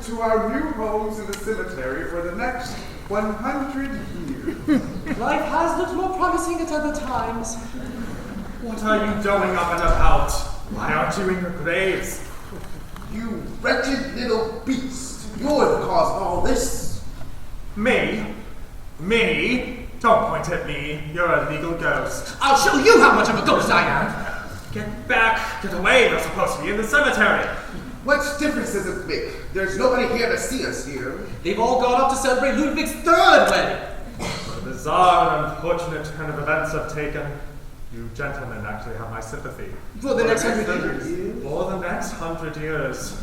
To our new homes in the cemetery for the next 100 years. Life has looked more promising at other times. What are you doing up and about? Why aren't you in your graves? You wretched little beast! You're the cause of all this. Me? Me? Don't point at me. You're a legal ghost. I'll show you how much of a ghost I am. Get back! Get away! They're supposed to be in the cemetery. What difference does it make? There's nobody here to see us here. They've all gone up to celebrate Ludwig's 3rd wedding. What a bizarre and unfortunate turn of events have taken. You gentlemen actually have my sympathy. For the next 100 years? For the next 100 years.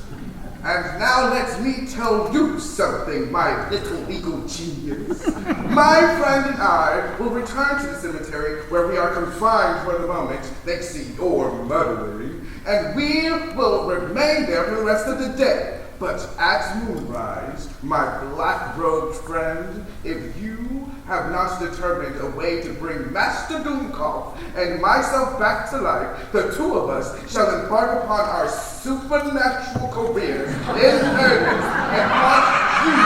And now let me tell you something, my little legal genius. My friend and I will return to the cemetery where we are confined for the moment, thanks to your murdering, and we will remain there for the rest of the day. But at moonrise, my black-robed friend, if you have not determined a way to bring Master Doomcough and myself back to life, the two of us shall embark upon our supernatural careers in earnest and haunt you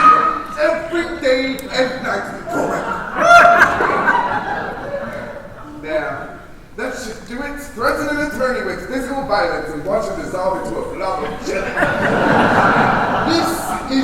every day and night forever. There, that should do it. Threaten an attorney with physical violence and watch him dissolve into a blob of jelly. This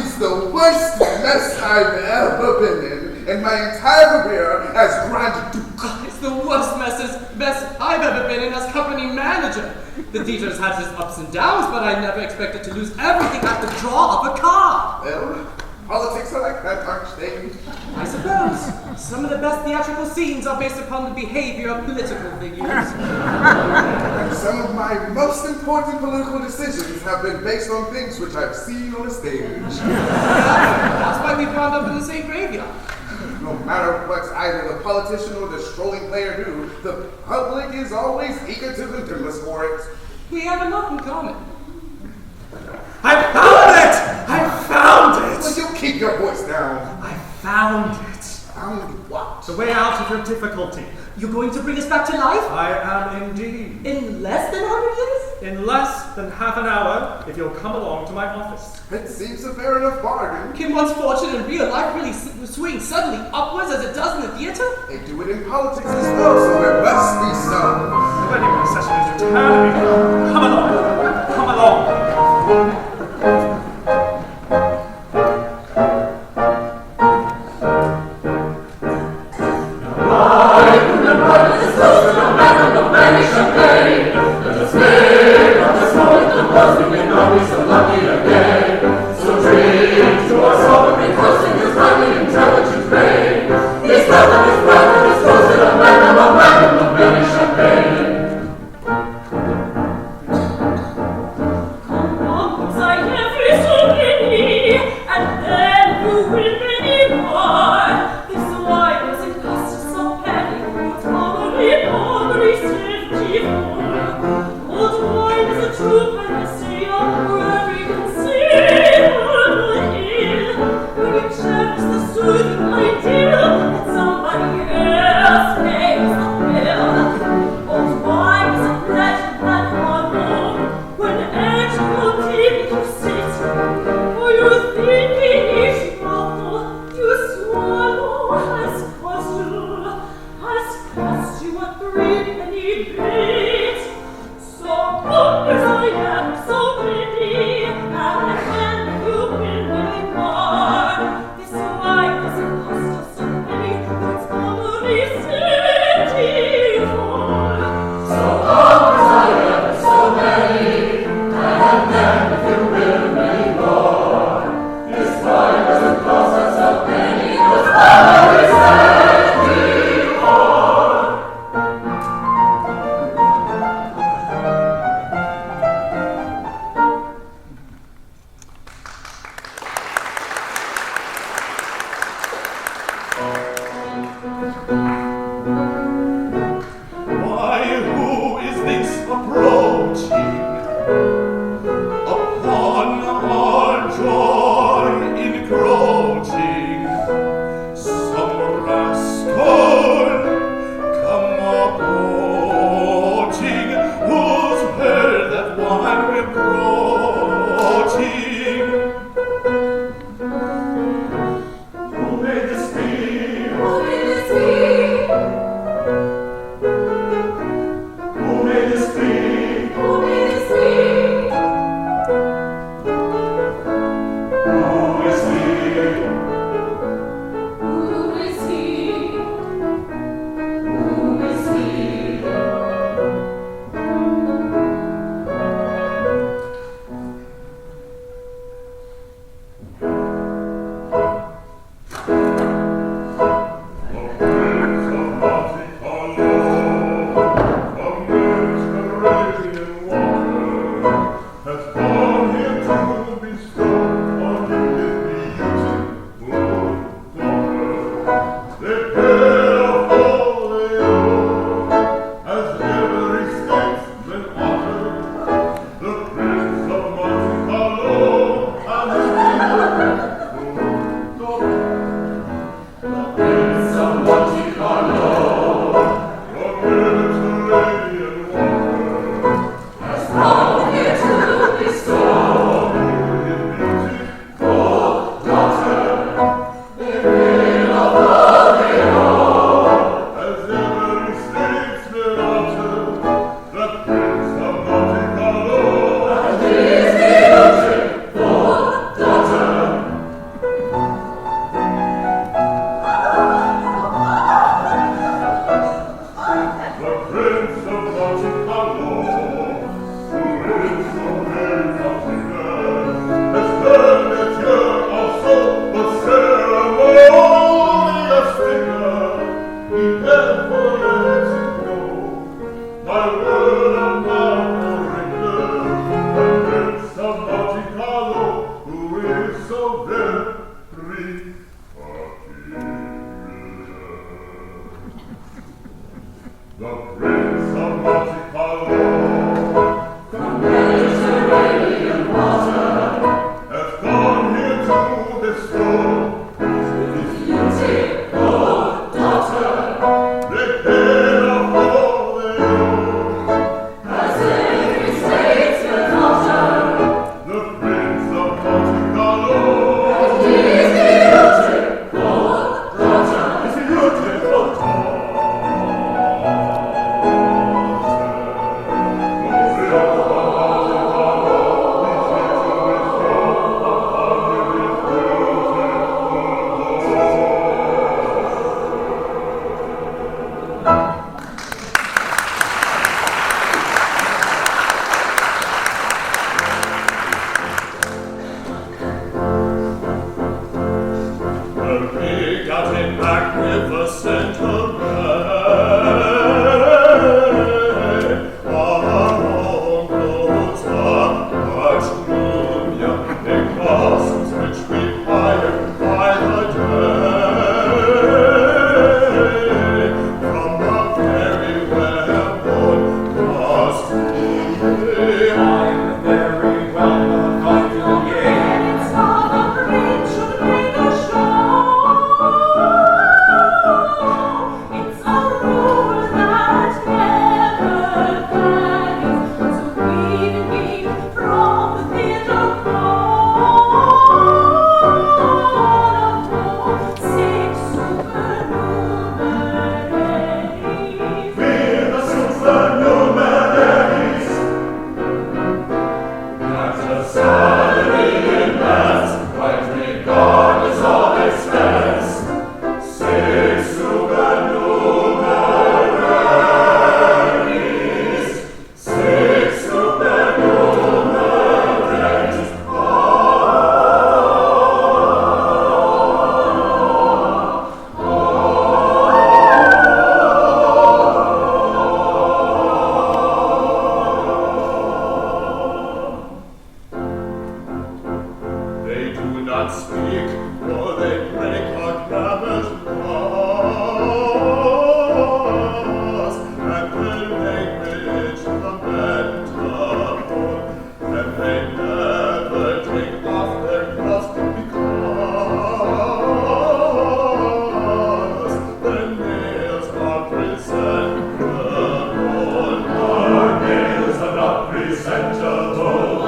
is the worst mess I've ever been in my entire career as Grand Duke. It's the worst mess I've ever been in as company manager. The Dieter's had his ups and downs, but I never expected to lose everything at the draw of a card. Well, politics are like that, aren't they? I suppose. Some of the best theatrical scenes are based upon the behavior of political figures. And some of my most important political decisions have been based on things which I've seen on the stage. That's why we wound up in the same graveyard. No matter what either the politician or the strolling player do, the public is always eager to condemn us for it. We have a lot in common. I found it! I found it! Will you keep your voice down? I found it. Found what? The way out of your difficulty. You're going to bring us back to life? I am indeed. In less than 100 years? In less than half an hour, if you'll come along to my office. It seems a fair enough bargain. Can one's fortune in real life really swing suddenly upwards as it does in the theater? They do it in politics as well, so there must be some. The wedding procession is returning. Come along. Come along. Champagne, let us make encroaching. Who may this be? Who may this be? Who may this be? Who may this be? Who is he? Who is he? Who is he? Presentable.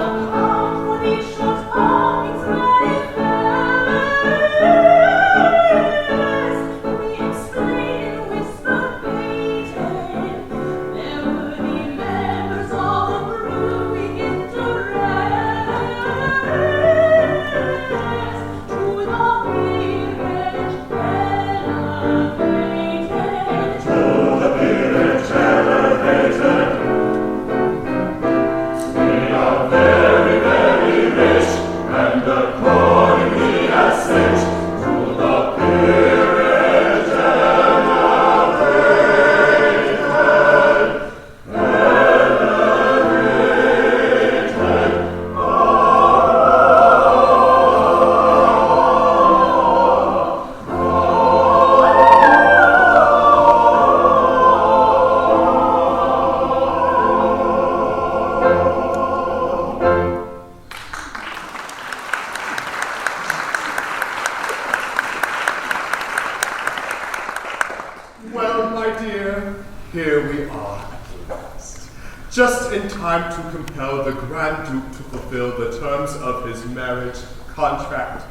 time to compel the Grand Duke to fulfill the terms of his marriage contract.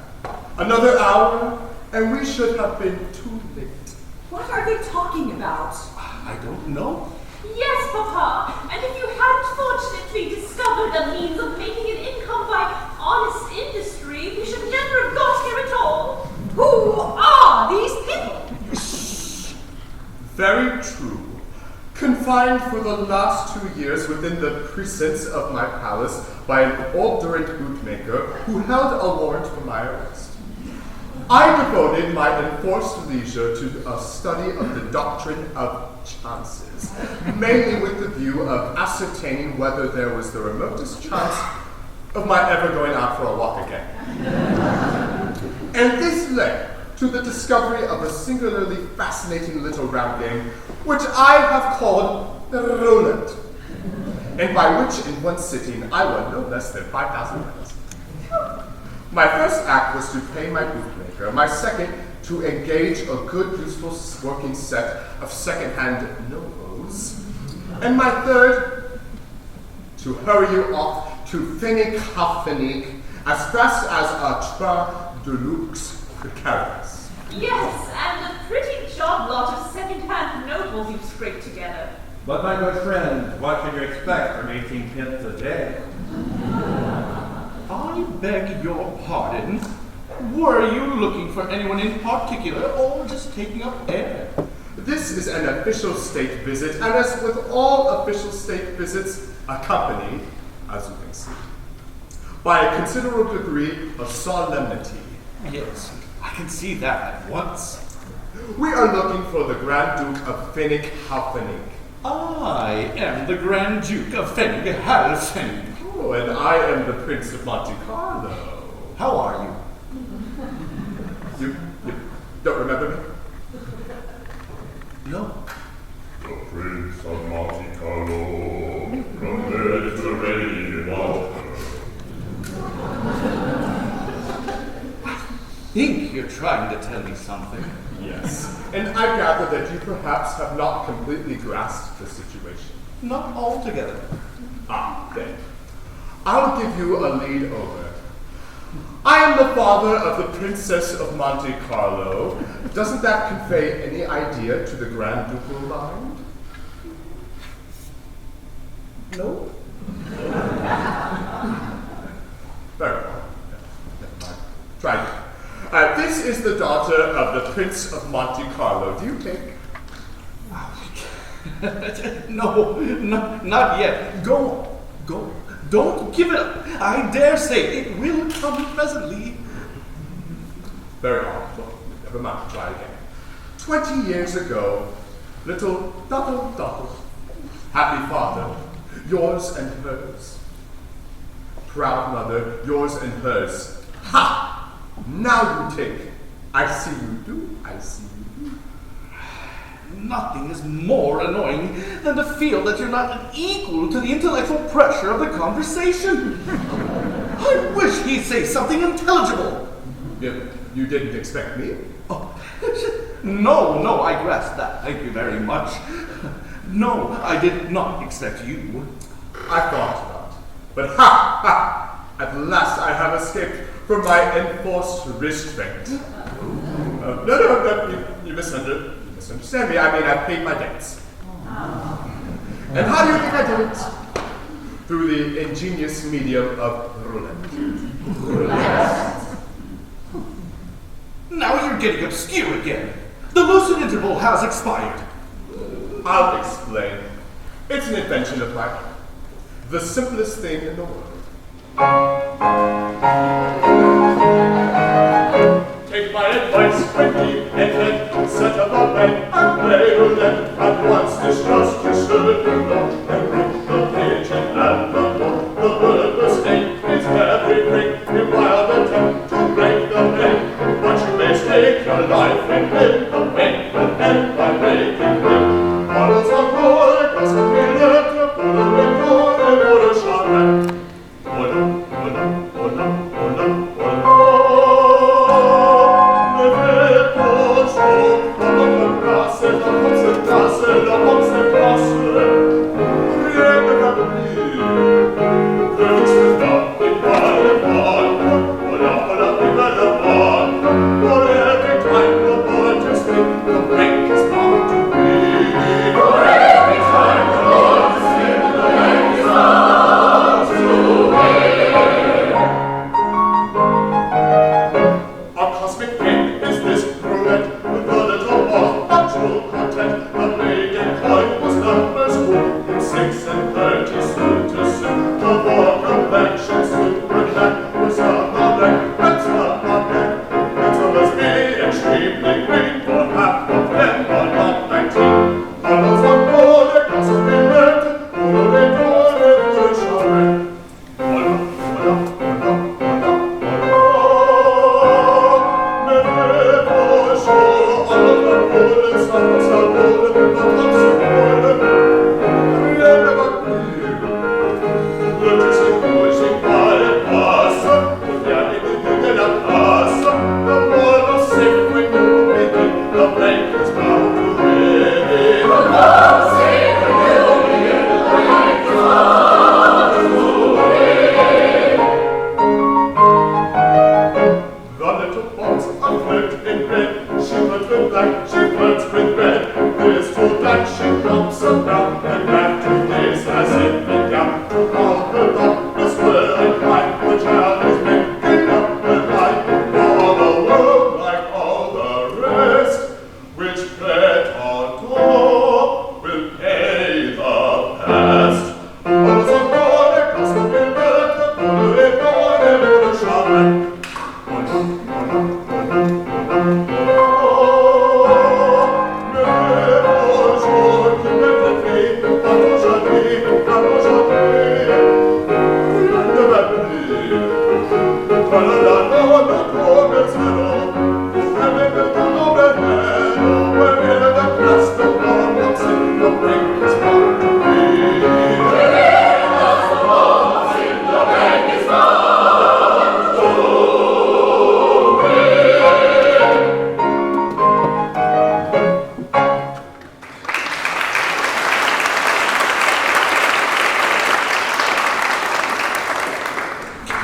Another hour, and we should have been too late. What are they talking about? I don't know. Yes, Papa, and if you hadn't fortunately discovered a means of making an income by honest industry, we should never have got here at all. Who are these people? Very true. Confined for the last 2 years within the precincts of my palace by an obdurate bootmaker who held a warrant for my arrest. I devoted my enforced leisure to a study of the doctrine of chances, mainly with the view of ascertaining whether there was the remotest chance of my ever going out for a walk again. And this led to the discovery of a singularly fascinating little round game, which I have called the roulette, and by which in one sitting I won no less than 5,000 pounds. My first act was to pay my bootmaker, my second to engage a good, useful working set of second-hand novos, and my third to hurry you off to Finnick as fast as a train de luxe could carry us. Yes, and a pretty job lot of second-hand nobles you've scraped together. But my good friend, what should you expect from 18 pence a day? I beg your pardon. Were you looking for anyone in particular, or just taking up air? This is an official state visit, and as with all official state visits, accompanied, as you can see, by a considerable degree of solemnity. Yes, I can see that at once. We are looking for the Grand Duke of Finnick. I am the Grand Duke of Finnick. Oh, and I am the Prince of Monte Carlo. How are you? You don't remember me? No. The Prince of Monte Carlo, from Mediterranean water. I think you're trying to tell me something. Yes. And I gather that you perhaps have not completely grasped the situation. Not altogether. Ah, then. I'll give you a lead over. I am the father of the Princess of Monte Carlo. Doesn't that convey any idea to the Grand Ducal mind? No? Very well. Never mind. Try it. This is the daughter of the Prince of Monte Carlo. Do you take? No, not yet. Go. Don't give it up. I dare say it will come presently. Very well. Never mind. Try again. 20 years ago, little Dottle, happy father, yours and hers. Proud mother, yours and hers. Ha! Now you take. I see you do. Nothing is more annoying than to feel that you're not equal to the intellectual pressure of the conversation. I wish he'd say something intelligible. You didn't expect me? Oh, no, I grasp that. Thank you very much. No, I did not expect you. I thought not. But ha! At last I have escaped from my enforced restraint. No, you misunderstand me. I mean, I paid my debts. And how do you think I did it? Through the ingenious medium of roulette. Now you're getting obscure again. The lucid interval has expired. I'll explain. It's an invention of mine. The simplest thing in the world. Take my advice, quickly, and then set up a bed and play roulette. At once distrust you should know, and break the page and add the door. The word mistake is every break, a wild attempt to break the bank. But you may stake your life and live the bank will end by breaking ring. Models of gold, doesn't be left to put a record and order shot.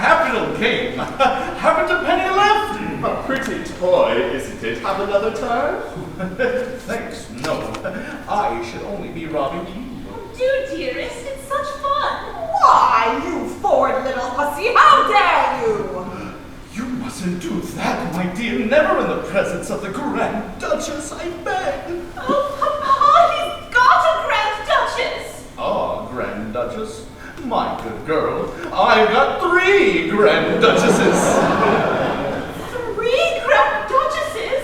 Capital game. Haven't a penny left. A pretty toy, isn't it? Have another turn? Thanks, no. I should only be robbing you. Do, dearest, it's such fun. Why, you forward little hussy, how dare you? You mustn't do that, my dear. Never in the presence of the Grand Duchess, I beg. Oh, Papa, he's got a Grand Duchess. Ah, Grand Duchess. My good girl, I've got 3 Grand Duchesses. 3 Grand Duchesses?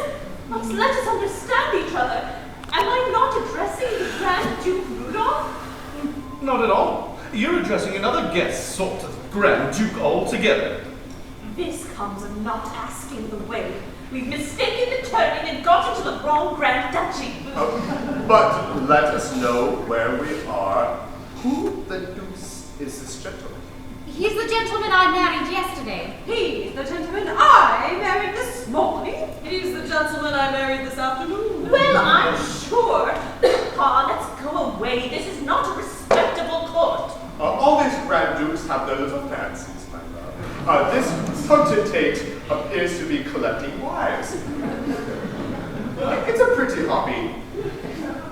Let us understand each other. Am I not addressing the Grand Duke Rudolph? Not at all. You're addressing another guest sort of Grand Duke altogether. This comes of not asking the way. We've mistaken the turning and got into the wrong Grand Duchy. But let us know where we are. Who the deuce is this gentleman? He's the gentleman I married yesterday. He's the gentleman I married this morning. He's the gentleman I married this afternoon. Well, I'm sure. Papa, let's go away. This is not a respectable court. All these Grand Dukes have their little fancies, my love. This potentate appears to be collecting wives. It's a pretty hobby.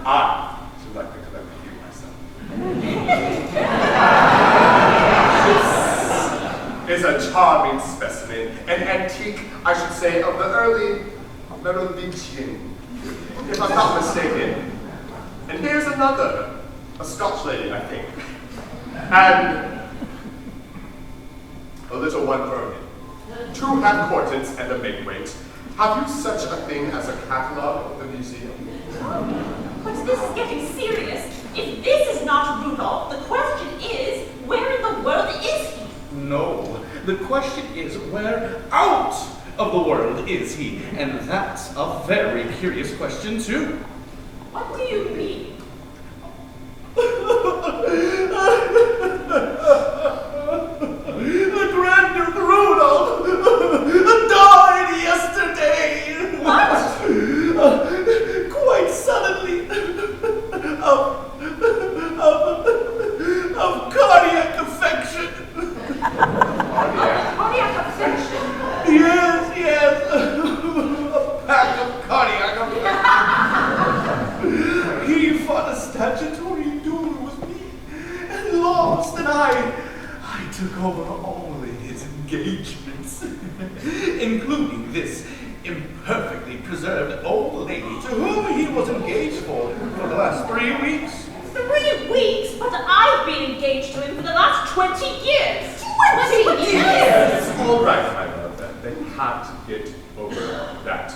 I should like to collect a few myself. This is a charming specimen, an antique, I should say, of the early Merovingian, if I'm not mistaken. And here's another, a Scotch lady, I think. And a little one for me. 2 half-quarters and a make-weight. Have you such a thing as a catalogue of the museum? But this is getting serious. If this is not Rudolph, the question is, where in the world is he? No, the question is, where out of the world is he? And that's a very curious question, too. What do you mean? The Grand Duke Rudolph died yesterday. What? Quite suddenly. Of cardiac affection. Cardiac affection? Yes. A pack of cardiac affection. He fought a statutory duel with me and lost, and I took over all his engagements, including this imperfectly preserved old lady to whom he was engaged for the last 3 weeks. 3 weeks? But I've been engaged to him for the last 20 years. 20 years? It's all right, my love. They can't get over that.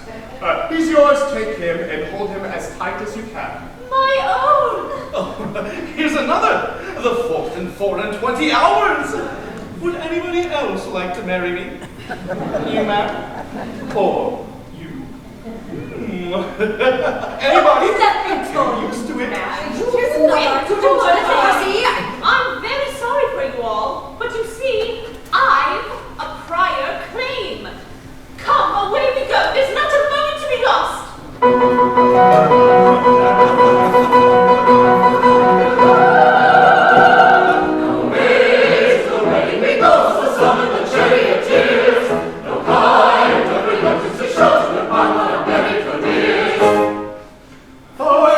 He's yours. Take him and hold him as tight as you can. My own! Oh, here's another. The 4th in 24 hours. Would anybody else like to marry me? You, ma'am? Or you? Anybody? Get used to it. Here's another. I'm very sorry for you all, but you see, I've a prior claim. Come, away we go. There's not a moment to be lost. Away!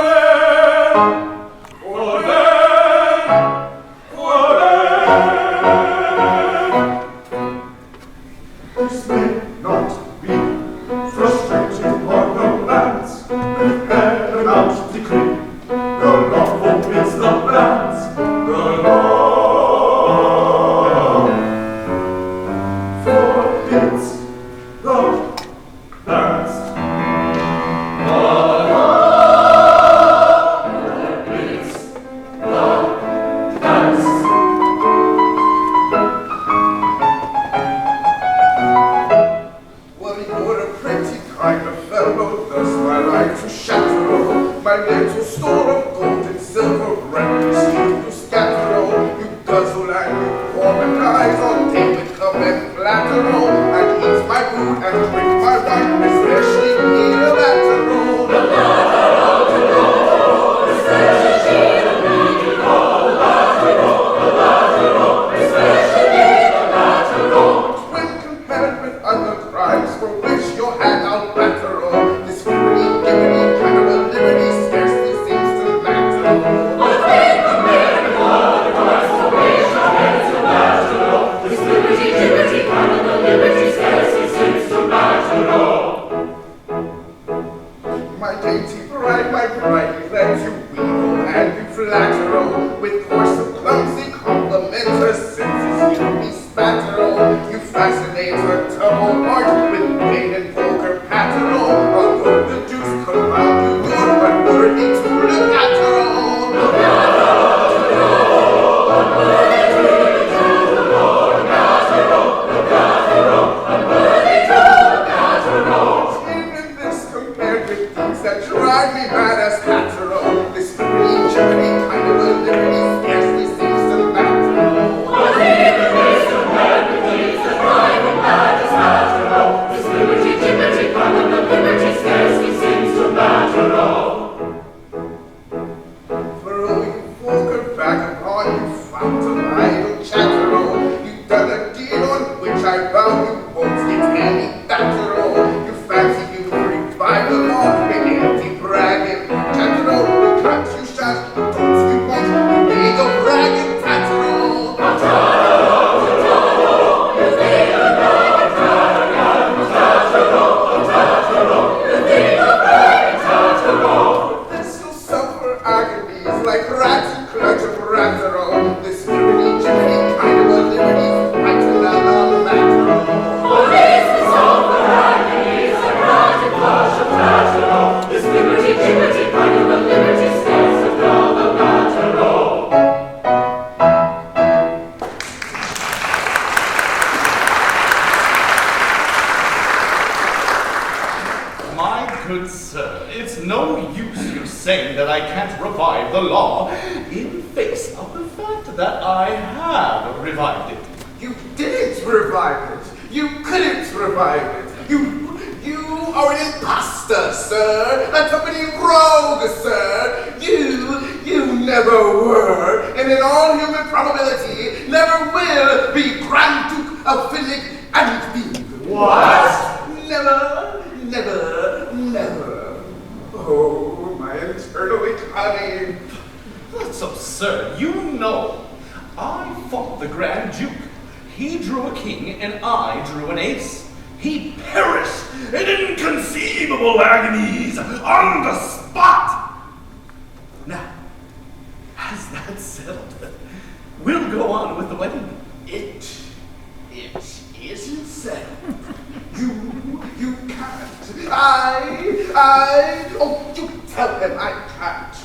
collateral. You fascinate her double heart with pain and vulgar patteral. Although the deuce come out, you're unworthy to look at her. Even this compared with things that drive me mad as catteral. This free journey kind of a liberty scarcely seems to matter. Even this compared with things that drive me mad as catteral. This liberty kind of a liberty scarcely seems to matter. For all you vulgar vagabond, you found an idle chatteral. You've done a deed on which I vow you won't get any batteral. You fancy you revive the law, big empty bragging chatteral. You can't, you shan't, you don't, you won't, you need a bragging chatteral. This will suffer agonies like rats who clutch a ratteral. This liberty journey kind of a liberty fight to la la lateral. This liberty kind of a liberty stands to la la lateral. My good sir, it's no use you saying that I can't revive the law in face of the fact that I have revived it. You didn't revive it. You couldn't revive it. You are an imposter, sir. A company rogue, sir. You never were, and in all human probability, never will be Grand Duke of Finnick and Fiend. What? Never. Oh, my eternal economy. That's absurd. You know, I fought the Grand Duke. He drew a king and I drew an ace. He perished in inconceivable agonies on the spot. Now, as that's settled, we'll go on with the wedding. It isn't settled. You can't. Oh, you tell him I can't.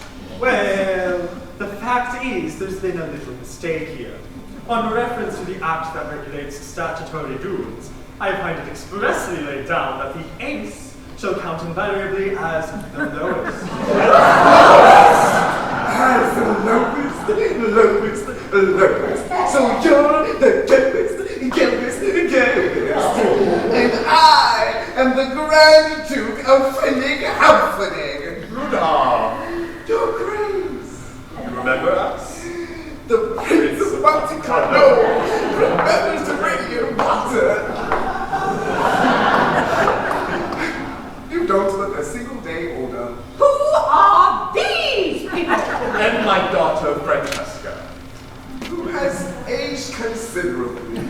Well, the fact is there's been a little mistake here. On reference to the act that regulates statutory duels, I find it expressly laid down that the ace shall count invariably as the lowest. As the lowest. So you're the Gilbert. And I am the Grand Duke of Finnick. Rudolph, Your Grace. you remember us? The Prince of Monte Carlo remembers to bring you water. You don't look a single day older. Who are these people? And my daughter, Francesca. Who has aged considerably.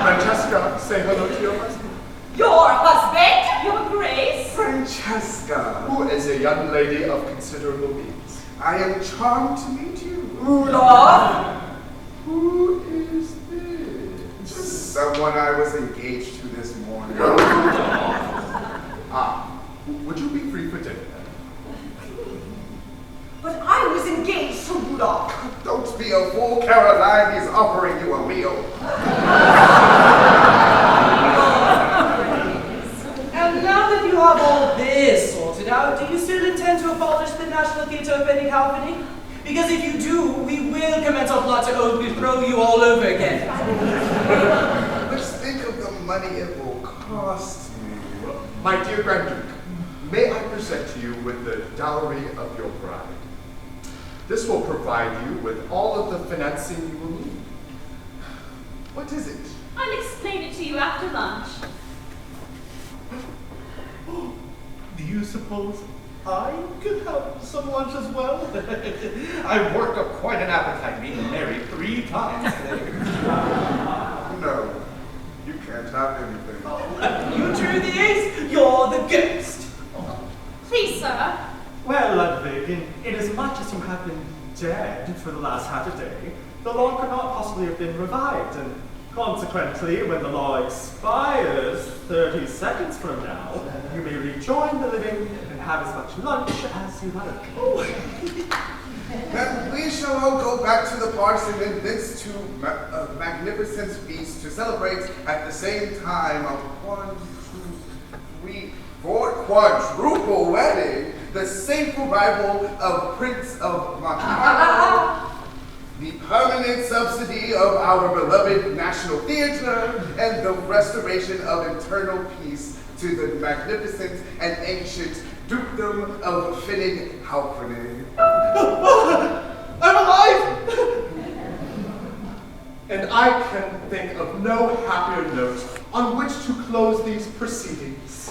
Francesca, say hello to your husband. Your husband? Your Grace. Francesca, Who is a young lady of considerable means. I am charmed to meet you. Rudolph? Who is this? Just someone I was engaged to this morning. Would you be free for dinner then? But I was engaged to Rudolph. Don't be a fool, Caroline. He's offering you a meal. And now that you have all this sorted out, do you still intend to abolish the National Theatre of Finnick? Because if you do, we will commence our plot to overthrow you all over again. Just think of the money it will cost me. My dear Grand Duke, may I present to you with the dowry of your bride. This will provide you with all of the financing you will need. What is it? I'll explain it to you after lunch. Do you suppose I could have some lunch as well? I worked up quite an appetite being married 3 times today. No, you can't have anything. You drew the ace, you're the ghost. Please, sir. Well, Ludwig, inasmuch as you have been dead for the last half a day, the law could not possibly possibly have been revived, and consequently, when the law expires 30 seconds from now, you may rejoin the living and have as much lunch as you like. Then we shall all go back to the parks and then thence to a magnificent feast to celebrate at the same time a 1, 2, 3, 4 quadruple wedding, the safe arrival of Prince of McCallum, the permanent subsidy of our beloved National Theatre, and the restoration of internal peace to the magnificent and ancient dukedom of Finnig-Halfpenny. I'm alive! And I can think of no happier note on which to close these proceedings.